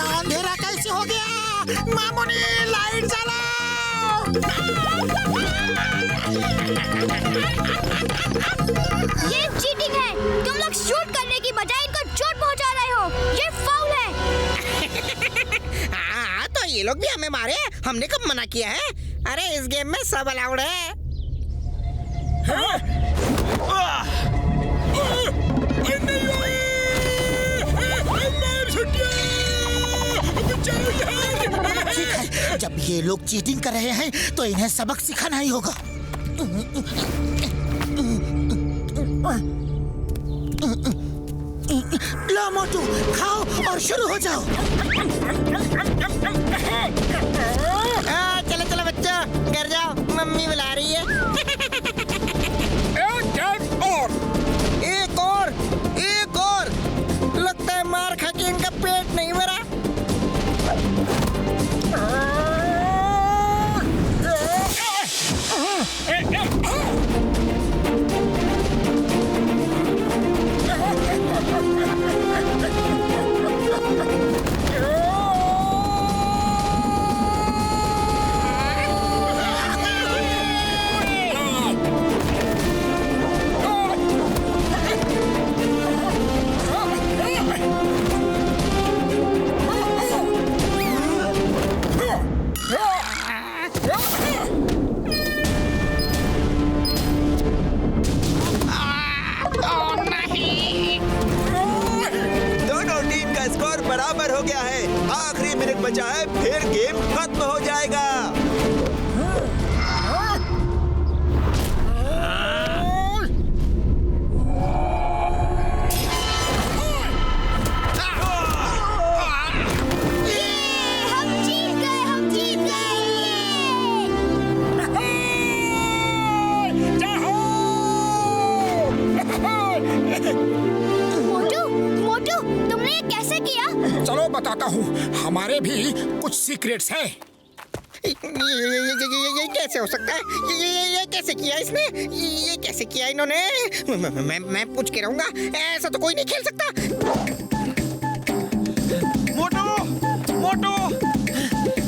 अंधेरा कैसे हो गया? मामूनी लाइट जलाओ। ये चीटिंग है। तुम लोग शूट करने की बजाय इनको चोट पहुंचा रहे हो। ये फाउल है। हाँ, तो ये लोग भी हमें मारे, हमने कब मना किया है? अरे इस गेम में सब अलाउड है। ठीक है, जब ये लोग चीटिंग कर रहे हैं तो इन्हें सबक सिखाना ही होगा। लो मोटू, खाओ और शुरू हो जाओ। चलो चलो बच्चों, घर जाओ, मम्मी बुला रही है। एक और बराबर हो गया है। आखिरी मिनट बचा है, फिर गेम खत्म हो जाएगा। चलो बताता हूँ, हमारे भी कुछ सीक्रेट्स हैं। ये कैसे हो सकता है? ये कैसे किया इसने? ये कैसे किया इन्होंने? मैं पूछ के रहूंगा, ऐसा तो कोई नहीं खेल सकता। मोटू, मोटू,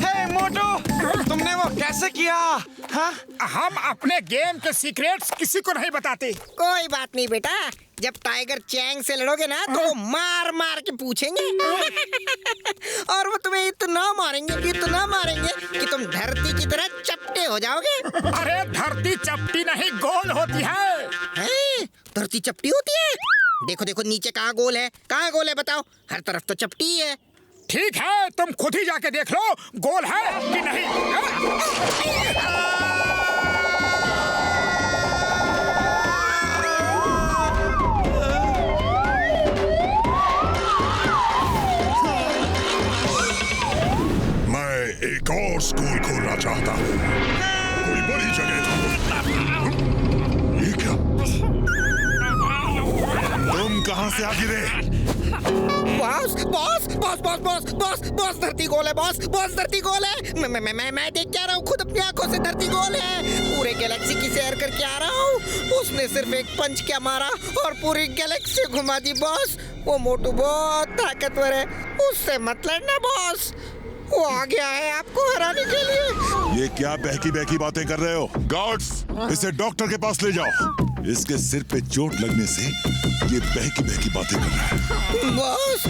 हे मोटू, तुमने वो कैसे किया? हाँ? हम अपने गेम के सीक्रेट्स किसी को नहीं बताते। कोई बात नहीं बेटा, जब टाइगर चैंग से लड़ोगे ना तो मार मार के पूछेंगे और वो तुम्हें इतना मारेंगे कि तुम धरती की तरह चपटे हो जाओगे। अरे धरती चपटी नहीं, गोल होती है। धरती चपटी होती है? देखो देखो नीचे कहाँ गोल है, कहाँ गोल है बताओ? हर तरफ तो चपटी ही है। ठीक है, तुम खुद ही जाके देख लो गोल है कि नहीं। एक और स्कूल खोलना चाहता हूँ, कोई बड़ी जगह। ये क्या? तुम कहाँ से आ गिरे? Boss boss boss boss boss boss boss धरती गोल है। बॉस धरती गोल है। मैं देख के आ रहा हूँ, खुद अपनी आंखों से धरती गोल है। पूरे गैलेक्सी की सैर करके आ रहा हूँ। उसने सिर्फ एक पंच क्या मारा और पूरी गैलेक्सी घुमा दी। बॉस वो मोटू बहुत ताकतवर है, उससे मत लड़ना बॉस। वो आ गया है आपको हराने के लिए। ये क्या बहकी बहकी बातें कर रहे हो? गार्ड्स, इसे डॉक्टर के पास ले जाओ। इसके सिर पे चोट लगने से ये बहकी बहकी बातें कर रहा है। बॉस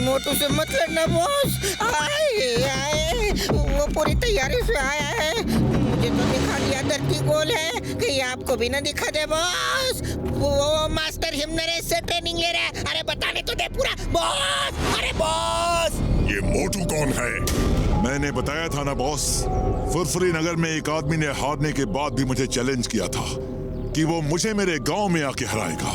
मोटू से मत लड़ना बॉस। आए वो पूरी तैयारी से आया है। मुझे तो दिखा दिया धरती गोल है, कहीं आपको भी ना दिखा दे बॉस। वो मास्टर हिमनरेश से ट्रेनिंग ले रहा है। अरे बताने तो दे पूरा बॉस। अरे बॉस, ये मोटू कौन है? मैंने बताया था ना बॉस, फुरफुरी नगर में एक आदमी ने हारने के बाद भी मुझे चैलेंज किया था कि वो मुझे मेरे गांव में आके हराएगा।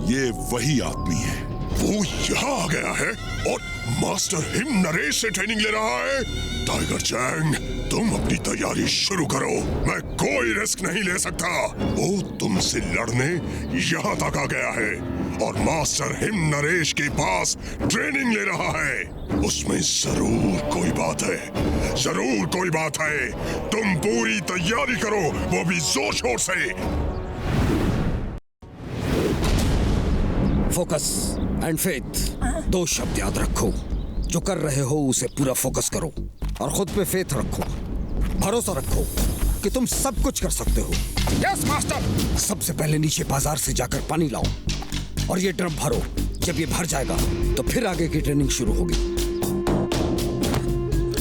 ये वही आदमी है। वो यहाँ आ गया है और मास्टर हिमनरेश से ट्रेनिंग ले रहा है। टाइगर चैंग, तुम अपनी तैयारी शुरू करो। मैं कोई रिस्क नहीं ले सकता। वो तुमसे लड़ने यहाँ तक आ गया है और मास्टर हिमनरेश के पास ट्रेनिंग ले रहा है। उसमें जरूर कोई बात है, जरूर कोई बात है। तुम पूरी तैयारी करो, वो भी जोर शोर से। फोकस एंड फेथ, दो शब्द याद रखो। जो कर रहे हो उसे पूरा फोकस करो और खुद पे फेथ रखो, भरोसा रखो कि तुम सब कुछ कर सकते हो। Yes master. सबसे पहले नीचे बाजार से जाकर पानी लाओ और ये ड्रम भरो। जब ये भर जाएगा तो फिर आगे की ट्रेनिंग शुरू होगी।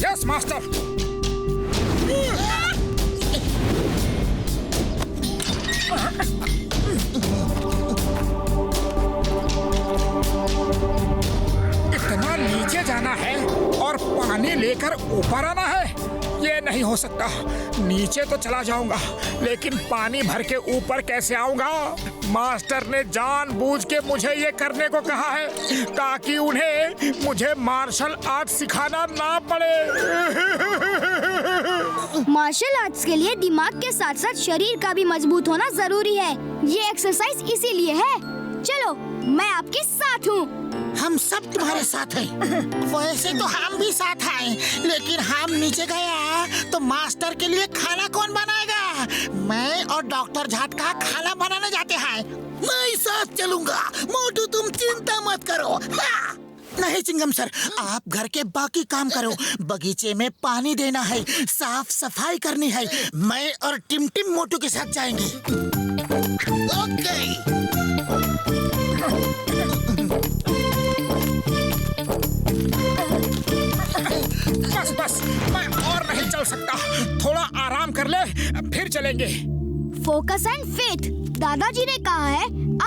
Yes master. इतना नीचे जाना है और पानी लेकर ऊपर आना है? ये नहीं हो सकता। नीचे तो चला जाऊंगा, लेकिन पानी भर के ऊपर कैसे आऊंगा? मास्टर ने जानबूझ के मुझे ये करने को कहा है ताकि उन्हें मुझे मार्शल आर्ट सिखाना ना पड़े। मार्शल आर्ट्स के लिए दिमाग के साथ साथ शरीर का भी मजबूत होना जरूरी है। ये एक्सरसाइज इसीलिए है। चलो, मैं आपके साथ हूँ। हम सब तुम्हारे साथ हैं। वैसे तो हम भी साथ आए, लेकिन हम नीचे गया तो मास्टर के लिए खाना कौन बनाएगा? मैं और डॉक्टर झटका खाना बनाने जाते हैं। मैं साथ चलूंगा। मोटू तुम चिंता मत करो। हाँ। नहीं चिंगम सर, आप घर के बाकी काम करो। बगीचे में पानी देना है, साफ सफाई करनी है। मैं और टिम मोटू के साथ जाएंगे। ओके। बस मैं और नहीं चल सकता। थोड़ा आराम कर ले, फिर चलेंगे। फोकस एंड फेथ, दादाजी ने कहा है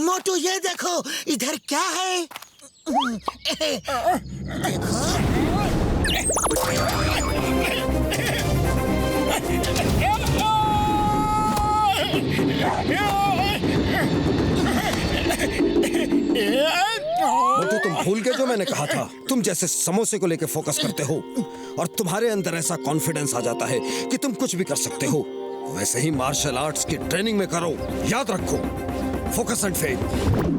मोटू ये देखो, इधर क्या है? देखो। मोटू, तुम भूल गए जो मैंने कहा था? तुम जैसे समोसे को लेकर फोकस करते हो और तुम्हारे अंदर ऐसा कॉन्फिडेंस आ जाता है कि तुम कुछ भी कर सकते हो, वैसे ही मार्शल आर्ट्स की ट्रेनिंग में करो। याद रखो, फोकस एंड फेथ।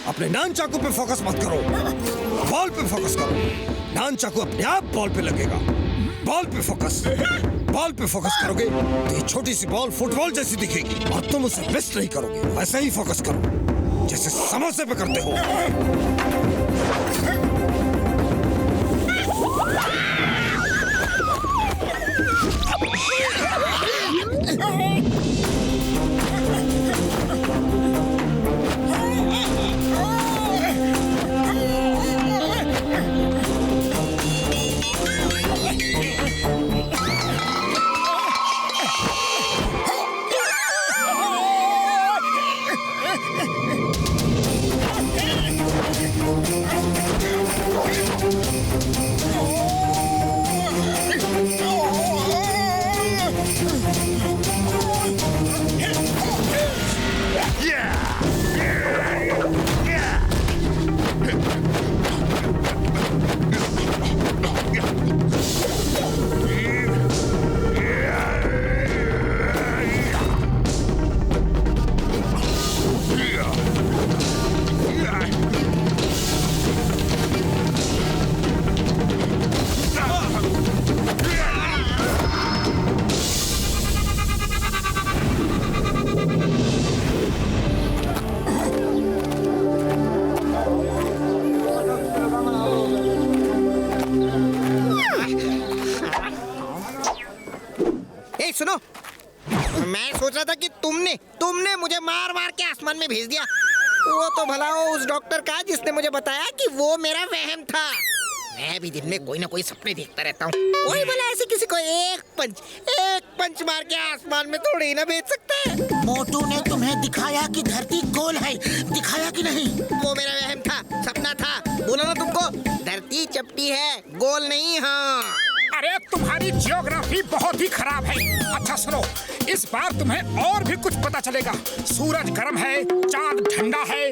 अपने नान चाकू पे फोकस मत करो, बॉल पे फोकस करो। नान चाकू अपने आप बॉल पे लगेगा। बॉल पे फोकस। बॉल पे फोकस करोगे तो ये छोटी सी बॉल फुटबॉल जैसी दिखेगी और तुम उसे मिस नहीं करोगे। वैसे ही फोकस करो जैसे समोसे पे करते हो। सुनो, मैं सोच रहा था कि तुमने मुझे मार मार के आसमान में भेज दिया। वो तो भला हो उस डॉक्टर का जिसने मुझे बताया कि वो मेरा वहम था। मैं भी दिन में कोई ना कोई सपने देखता रहता हूँ। कोई भला ऐसे किसी को एक पंच मार के आसमान में थोड़ी ना भेज सकता है। मोटू ने तुम्हें दिखाया कि धरती गोल है, दिखाया कि नहीं? वो मेरा वहम था, सपना था। बोला ना तुमको, धरती चपटी है, गोल नहीं। हाँ, अरे तुम्हारी जियोग्राफी बहुत ही खराब है। अच्छा सुनो, इस बार तुम्हें और भी कुछ पता चलेगा। सूरज गर्म है, चांद ठंडा है।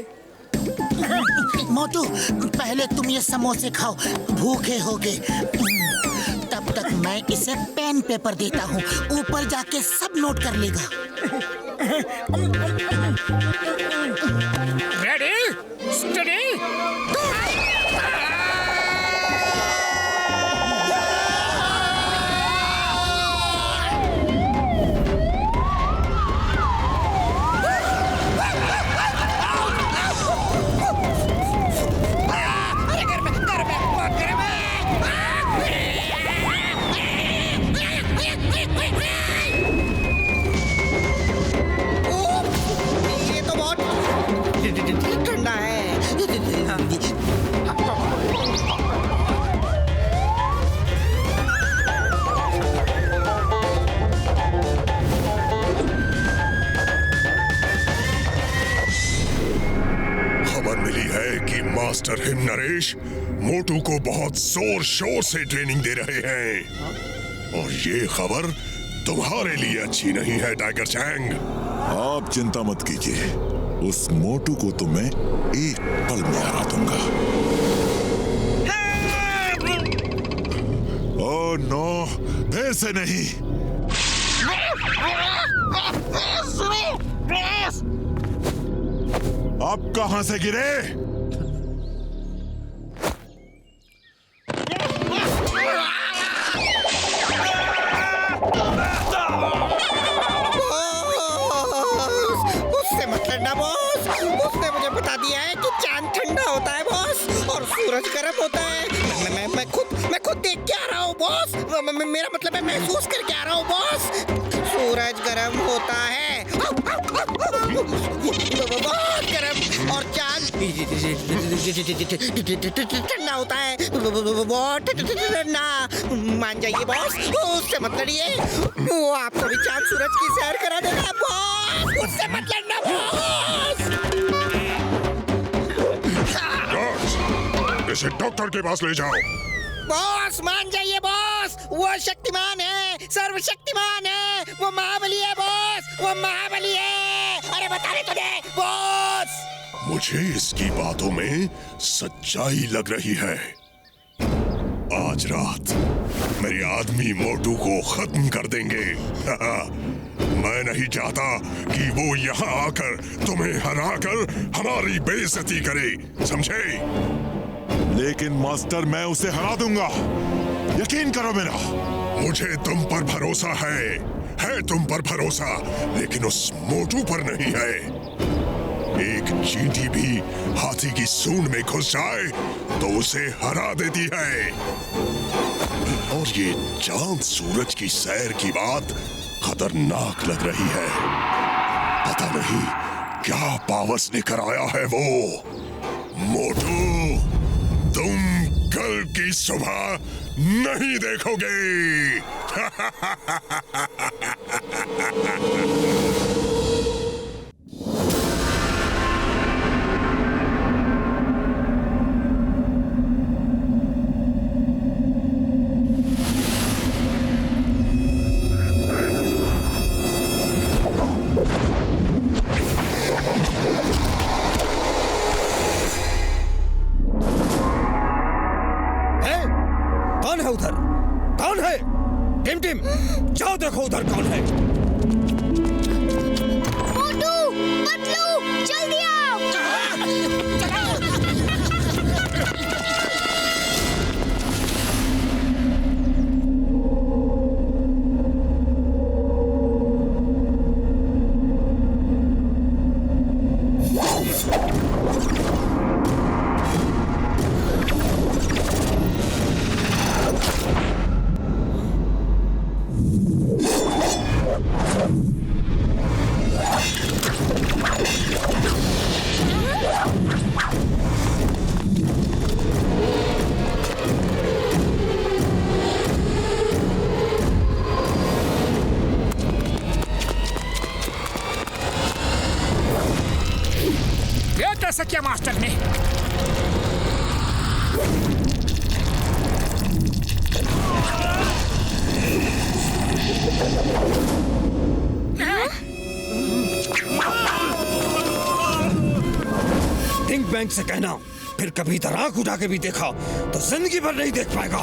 मोटू, पहले तुम ये समोसे खाओ, भूखे होगे। तब तक मैं इसे पेन पेपर देता हूँ, ऊपर जाके सब नोट कर लेगा। Ready, study. ठंडा है। खबर मिली है कि मास्टर हिम नरेश मोटू को बहुत जोर शोर से ट्रेनिंग दे रहे हैं, और ये खबर तुम्हारे लिए अच्छी नहीं है टाइगर चैंग। आप चिंता मत कीजिए, उस मोटू को तो मैं एक पल में हरा दूंगा। ओह नो, फिर से नहीं। आप कहां से गिरे? उससे मत लड़ना बॉस, उसने मुझे बता दिया है कि चांद ठंडा होता है। सूरज गर्म होता है। मैं खुद देख के आ रहा हूँ बॉस। मेरा मतलब है महसूस करके आ रहा हूँ बॉस। सूरज गर्म होता है, बहुत गर्म, और चांद ठंडा होता है, बहुत ठंडा। मान जाइए बॉस, उससे मत लड़िए, वो आपको भी चांद सूरज की सैर करा देगा बॉस। उससे मत लड़ना बॉस। इसे डॉक्टर के पास ले जाओ। बॉस मान जाइए बॉस, वो शक्तिमान है, सर्वशक्तिमान है, वो महाबली है बॉस, वो महाबली है। अरे बता रहे तुझे बॉस। मुझे इसकी बातों में सच्चाई लग रही है। आज रात मेरे आदमी मोटू को खत्म कर देंगे। मैं नहीं चाहता कि वो यहाँ आकर तुम्हें हराकर हमारी बेइज्जती करे, समझे? लेकिन मास्टर, मैं उसे हरा दूंगा, यकीन करो मेरा। मुझे तुम पर भरोसा है तुम पर भरोसा, लेकिन उस मोटू पर नहीं है। एक चींटी भी हाथी की सूंड में घुस जाए तो उसे हरा देती है। और ये चांद सूरज की सैर की बात खतरनाक लग रही है। पता नहीं क्या पावर्स लेकर आया है वो। मोटू, तुम कल की सुबह नहीं देखोगे। कौन है उधर? कौन है? टिम टिम, जाओ देखो उधर कौन है। मोटू, पतलू, जल्दी आओ। कैसे किया मास्टर ने? थिंक बैंक से कहना, फिर कभी इधर आंख उठा के भी देखा तो जिंदगी भर नहीं देख पाएगा।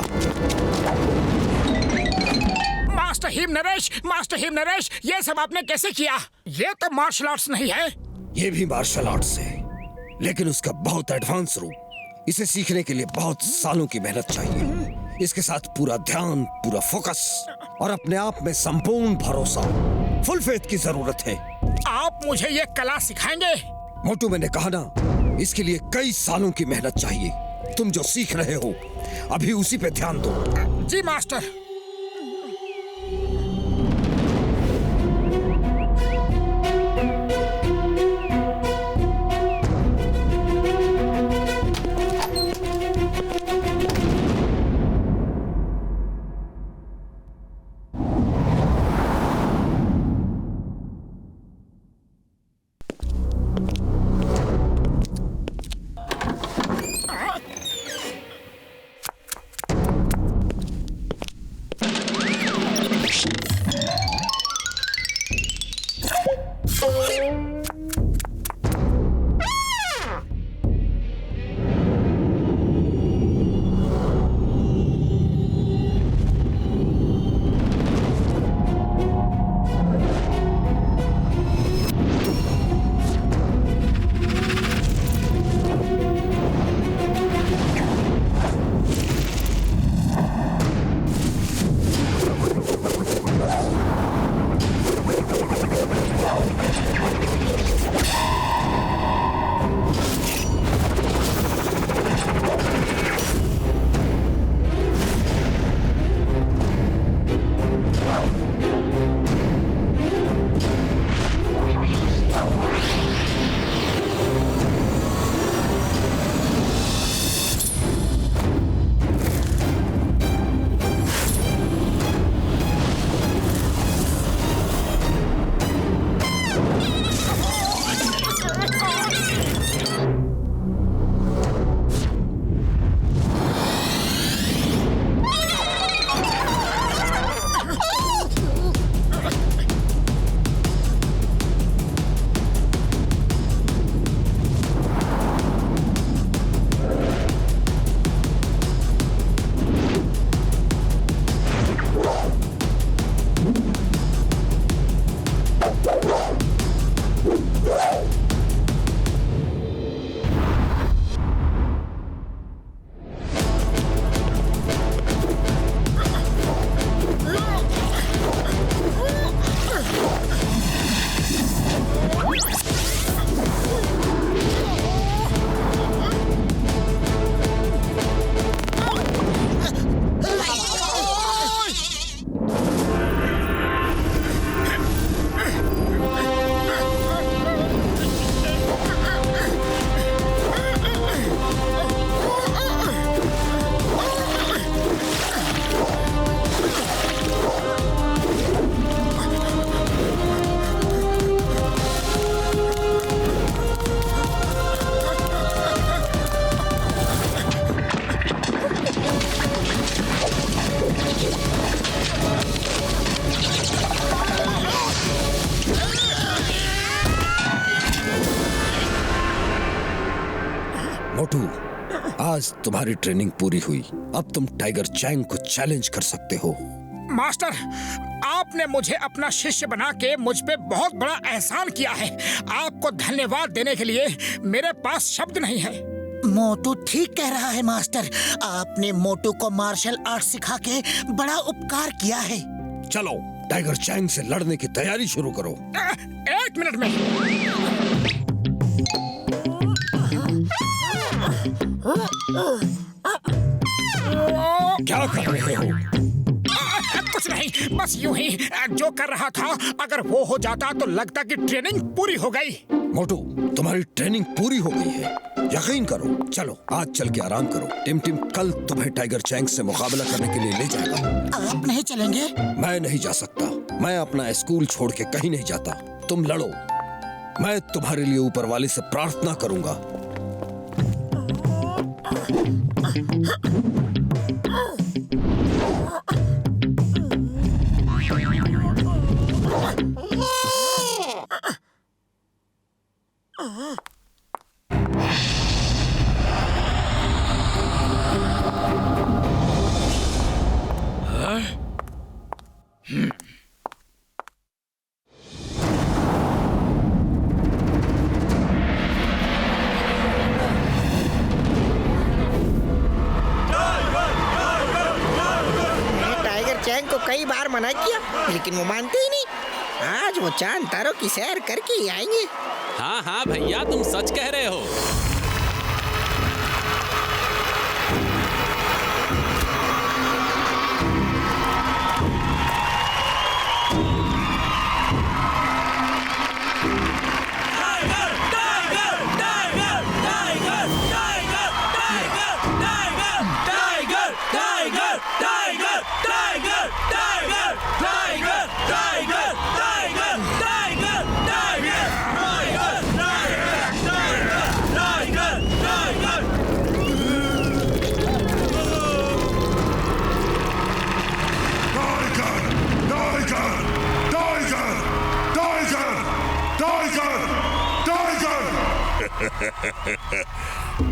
मास्टर हिम नरेश, ये सब आपने कैसे किया? ये तो मार्शल आर्ट्स नहीं है। ये भी मार्शल आर्ट्स है, लेकिन उसका बहुत एडवांस रूप। इसे सीखने के लिए बहुत सालों की मेहनत चाहिए। इसके साथ पूरा ध्यान, पूरा फोकस और अपने आप में संपूर्ण भरोसा, फुल फेथ की जरूरत है। आप मुझे ये कला सिखाएंगे? मोटू, मैंने कहा ना, इसके लिए कई सालों की मेहनत चाहिए। तुम जो सीख रहे हो अभी उसी पे ध्यान दो। जी मास्टर। मोटू, आज तुम्हारी ट्रेनिंग पूरी हुई। अब तुम टाइगर चैंग को चैलेंज कर सकते हो। मास्टर, आपने मुझे अपना शिष्य बना के मुझ पे बहुत बड़ा एहसान किया है। आपको धन्यवाद देने के लिए मेरे पास शब्द नहीं है। मोटू ठीक कह रहा है मास्टर। आपने मोटू को मार्शल आर्ट सिखा के बड़ा उपकार किया है। चलो टाइगर चैंग से लड़ने की तैयारी शुरू करो। 1 मिनट में। क्या कर रहे हो? कुछ नहीं, बस यूं ही जो कर रहा था। अगर वो हो जाता तो लगता कि ट्रेनिंग पूरी हो गई। मोटू, तुम्हारी ट्रेनिंग पूरी हो गई है, यकीन करो। चलो आज चल के आराम करो। टिम टिम कल तुम्हें टाइगर चैंग से मुकाबला करने के लिए ले जाएगा। आप नहीं चलेंगे? मैं नहीं जा सकता। मैं अपना स्कूल छोड़ के कहीं नहीं जाता। तुम लड़ो, मैं तुम्हारे लिए ऊपर वाले से प्रार्थना करूंगा। चैंग को कई बार मना किया लेकिन वो मानते ही नहीं। आज वो चांद तारों की सैर करके ही आएंगे। हाँ हाँ भैया, तुम सच कह रहे हो।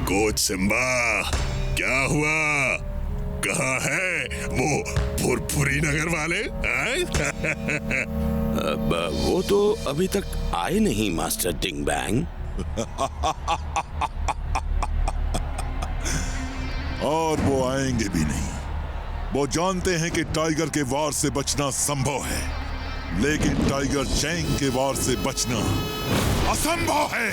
कोच सिम्बा, क्या हुआ? कहाँ है वो फुरफुरी नगर वाले? वो तो अभी तक आए नहीं मास्टर डिंग बैंग। और वो आएंगे भी नहीं। वो जानते हैं कि टाइगर के वार से बचना संभव है, लेकिन टाइगर चैंग के वार से बचना असंभव है।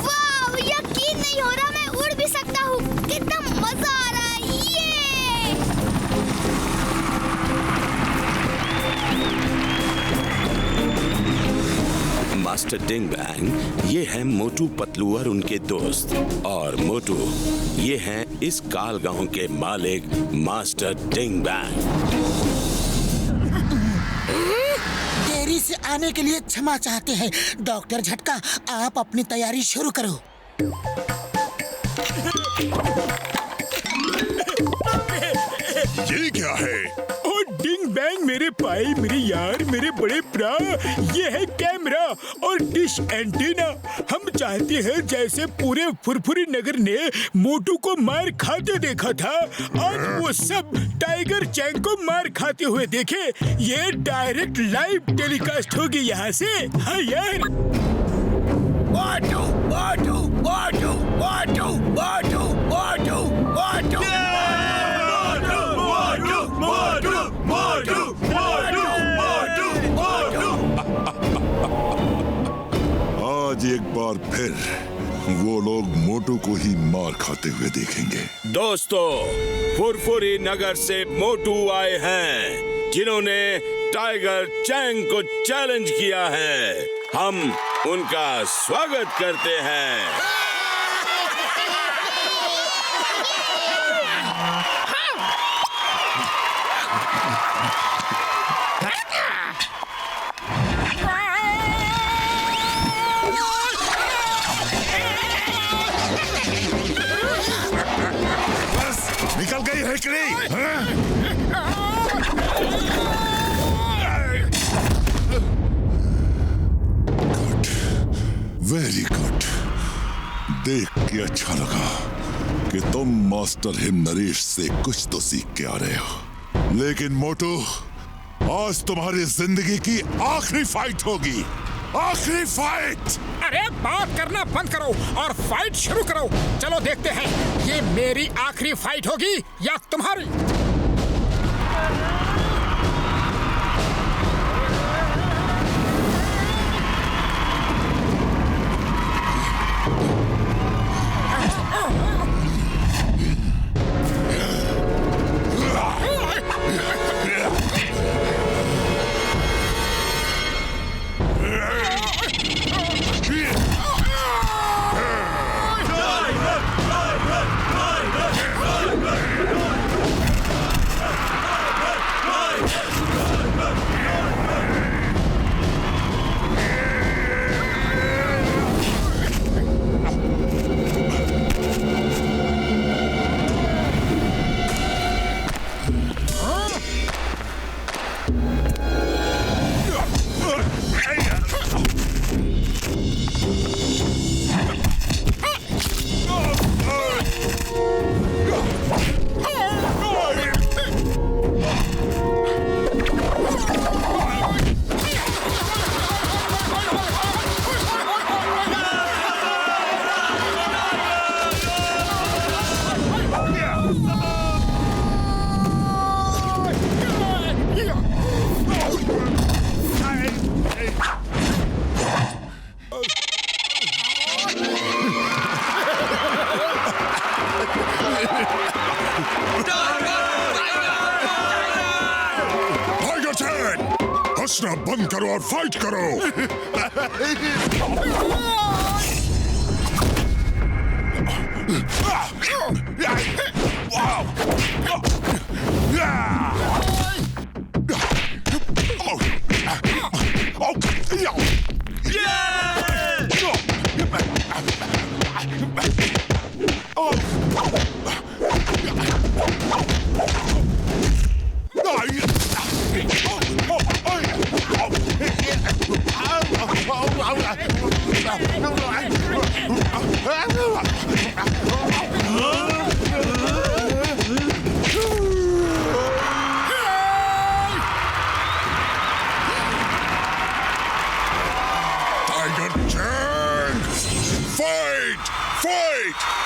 वाह, यकीन नहीं हो रहा मैं उड़ भी सकता हूँ। कितना मजा आ रहा है ये। मास्टर डिंग बैंग, ये है मोटू पतलू और उनके दोस्त। और मोटू, ये हैं इस काल गांव के मालिक मास्टर डिंग बैंग। देरी से आने के लिए क्षमा चाहते हैं। डॉक्टर झटका, आप अपनी तैयारी शुरू करो। ये क्या है? ओ डिंग बैंग, मेरे भाई, मेरे यार, मेरे बड़े भरा, ये है कैमरा और डिश एंटीना। हम चाहते हैं जैसे पूरे फुरफुरी नगर ने मोटू को मार खाते देखा था, आज वो सब टाइगर चैंग को मार खाते हुए देखे। ये डायरेक्ट लाइव टेलीकास्ट होगी यहाँ से। हाँ यार। मोटू, मोटू, मोटू, मोटू, मोटू, मोटू, मोटू। आज एक बार फिर वो लोग मोटू को ही मार खाते हुए देखेंगे। दोस्तों, फुरफुरी नगर से मोटू आए हैं, जिन्होंने टाइगर चैंग को चैलेंज किया है। हम उनका स्वागत करते हैं। निकल गई हेकड़ी। देख के अच्छा लगा कि तुम मास्टर हिम नरेश से कुछ तो सीख के आ रहे हो। लेकिन मोटू, आज तुम्हारी जिंदगी की आखिरी फाइट होगी, आखिरी फाइट। अरे बात करना बंद करो और फाइट शुरू करो। चलो देखते हैं ये मेरी आखिरी फाइट होगी या तुम्हारी। हंसना बंद करो और फाइट करो।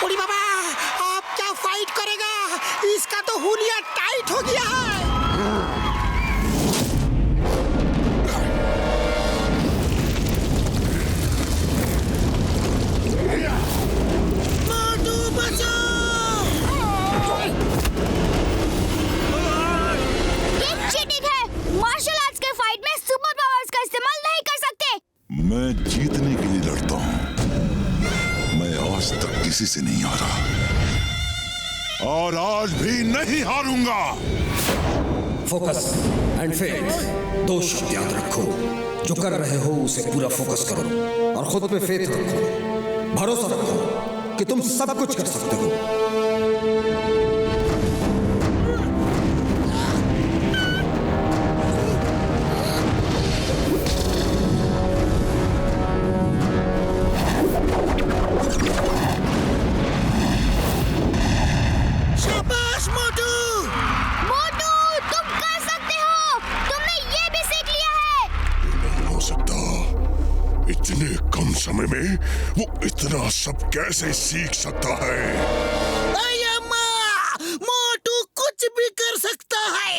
उड़ी बाबा, आप क्या फाइट करेगा? इसका तो हुलिया टाइट हो गया है। मोटू बचाओ! ये चीटिंग है। मार्शल आर्ट्स के फाइट में सुपर पावर्स का इस्तेमाल नहीं कर सकते। मैं जीतने के लिए लड़ता हूँ, आज तक किसी से नहीं हारा और आज भी नहीं हारूंगा। फोकस एंड फेथ, दो शब्द याद रखो। जो कर रहे हो उसे पूरा फोकस करो और खुद पे फेथ रखो। भरोसा रखो कि तुम सब कुछ कर सकते हो। इतने कम समय में वो इतना सब कैसे सीख सकता है? अम्मा, मोटू कुछ भी कर सकता है।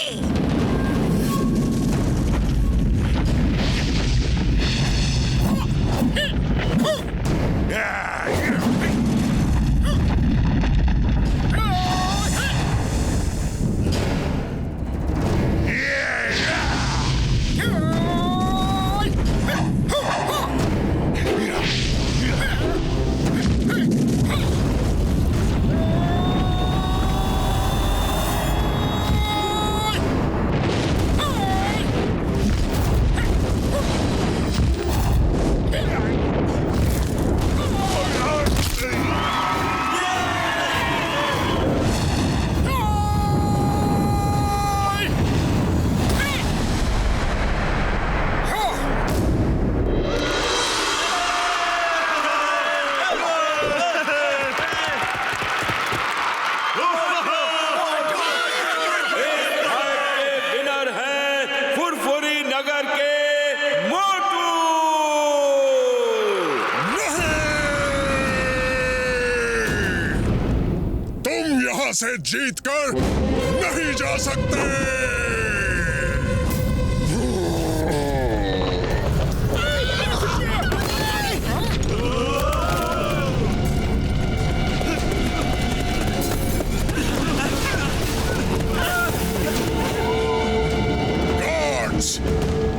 से जीतकर नहीं जा सकते।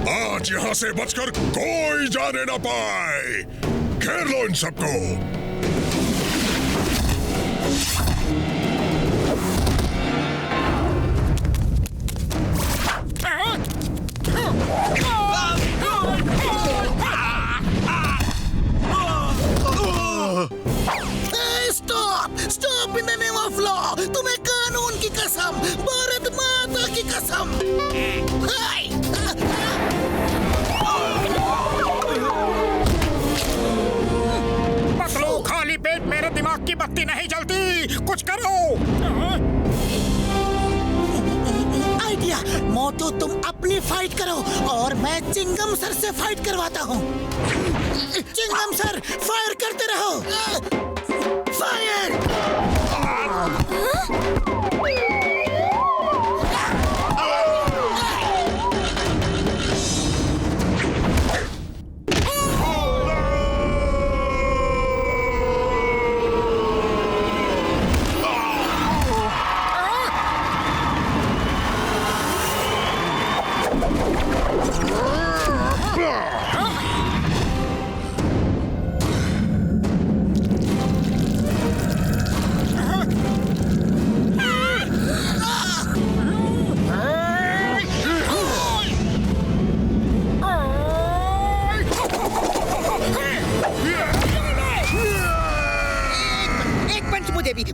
आज यहाँ से बचकर कोई जाने न पाए। घेर लो इन सबको। Stop stop in the name of law. तुम्हें कानून की कसम, भारत माता की कसम। पतलू, खाली पेट मेरे दिमाग की बत्ती नहीं जलती। कुछ करो। आइडिया। मोटू तुम अपनी फाइट करो और मैं चिंगम सर से फाइट करवाता हूँ। चिंगम सर फायर करते रहो। फायर।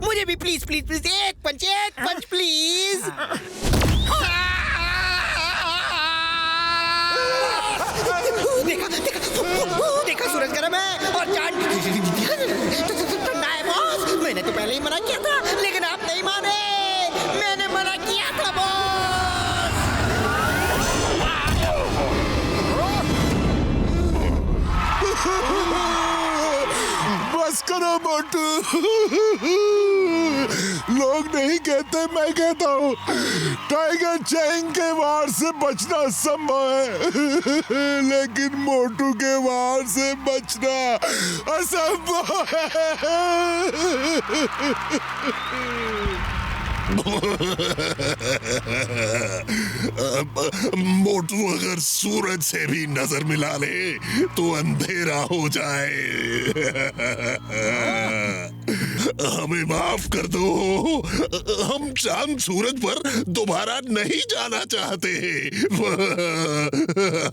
मुझे भी प्लीज प्लीज प्लीज एक पंच प्लीज। देखा देखा देखा, सूरज गर्म है और चांद ठंडा है बॉस। मैंने तो पहले ही मना किया था लेकिन आप नहीं माने। मैंने मना किया था बस करो मोटू। लोग नहीं कहते, मैं कहता हूँ टाइगर चैंग के वार से बचना संभव है लेकिन मोटू के वार से बचना असंभव है। मोटू अगर सूरज से भी नजर मिला ले तो अंधेरा हो जाए। हमें माफ कर दो। हम चांद सूरज पर दोबारा नहीं जाना चाहते।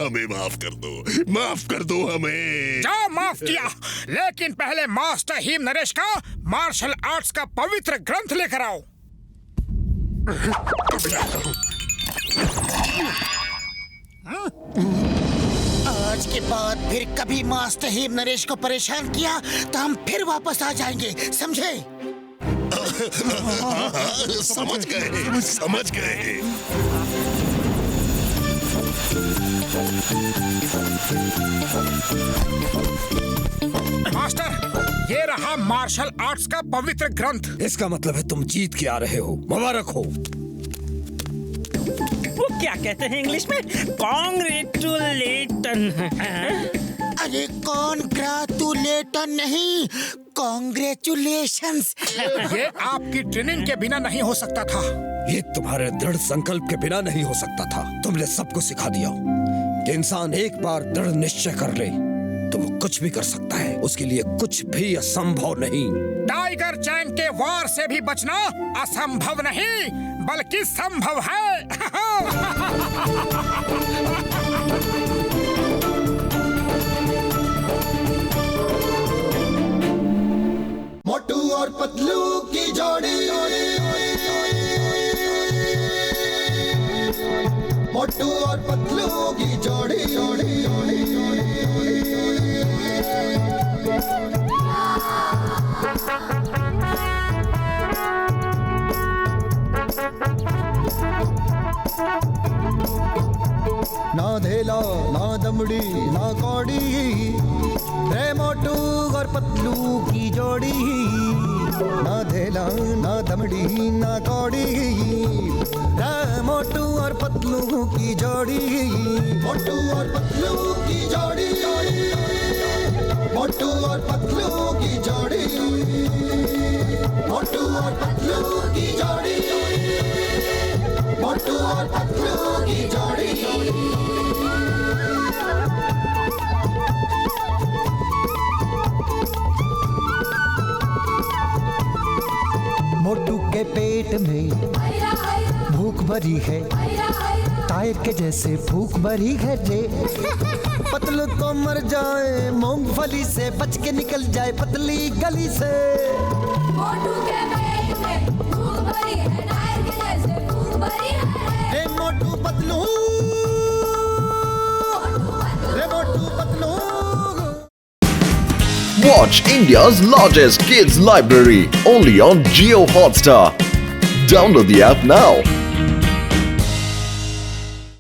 हमें माफ कर दो हमें। जाओ, माफ किया, लेकिन पहले मास्टर हिम नरेश का मार्शल आर्ट्स का पवित्र ग्रंथ लेकर आओ। आज के बाद फिर कभी मास्टर हिम नरेश को परेशान किया तो हम फिर वापस आ जाएंगे, समझे? समझ गए। मास्टर, ये रहा मार्शल आर्ट्स का पवित्र ग्रंथ। इसका मतलब है तुम जीत के आ रहे हो। मुबारक हो। वो क्या कहते हैं इंग्लिश में? कॉन्ग्रेचुलेटन। अरे कॉन्ग्रेचुलेटन नहीं, कॉन्ग्रेचुलेशंस। ये आपकी ट्रेनिंग के बिना नहीं हो सकता था। ये तुम्हारे दृढ़ संकल्प के बिना नहीं हो सकता था। तुमने सबको सिखा दिया कि इंसान एक बार दृढ़ निश्चय कर ले तो वो कुछ भी कर सकता है। उसके लिए कुछ भी असंभव नहीं। टाइगर चैंग के वार से भी बचना असंभव नहीं बल्कि संभव है। मोटू और पतलू की जोड़ी, मोटू और पतलू की जोड़ी। ना धेला ना दमड़ी ना कौड़ी, रे मोटू और पतलू की जोड़ी। ना धेला ना दमड़ी ना कौड़ी, मोटू और पतलू की जोड़ी, मोटू और पतलू की जोड़ी, मोटू और पतलू की जोड़ी, मोटू और पतलू की जोड़ी, मोटू और पतलू की जोड़ी। मोटू के पेट में भूख भरी है, टायर के जैसे भूख भरी है रे। पतलू तो मर जाए मूंगफली से, बच के निकल जाए पतली गली से। मोटू के पेट में भूख भरी है, टायर के जैसे भूख भरी है रे। मोटू पतलू, रे Motu Patlu. Watch India's largest kids library only on Jio Hotstar. Download the app now.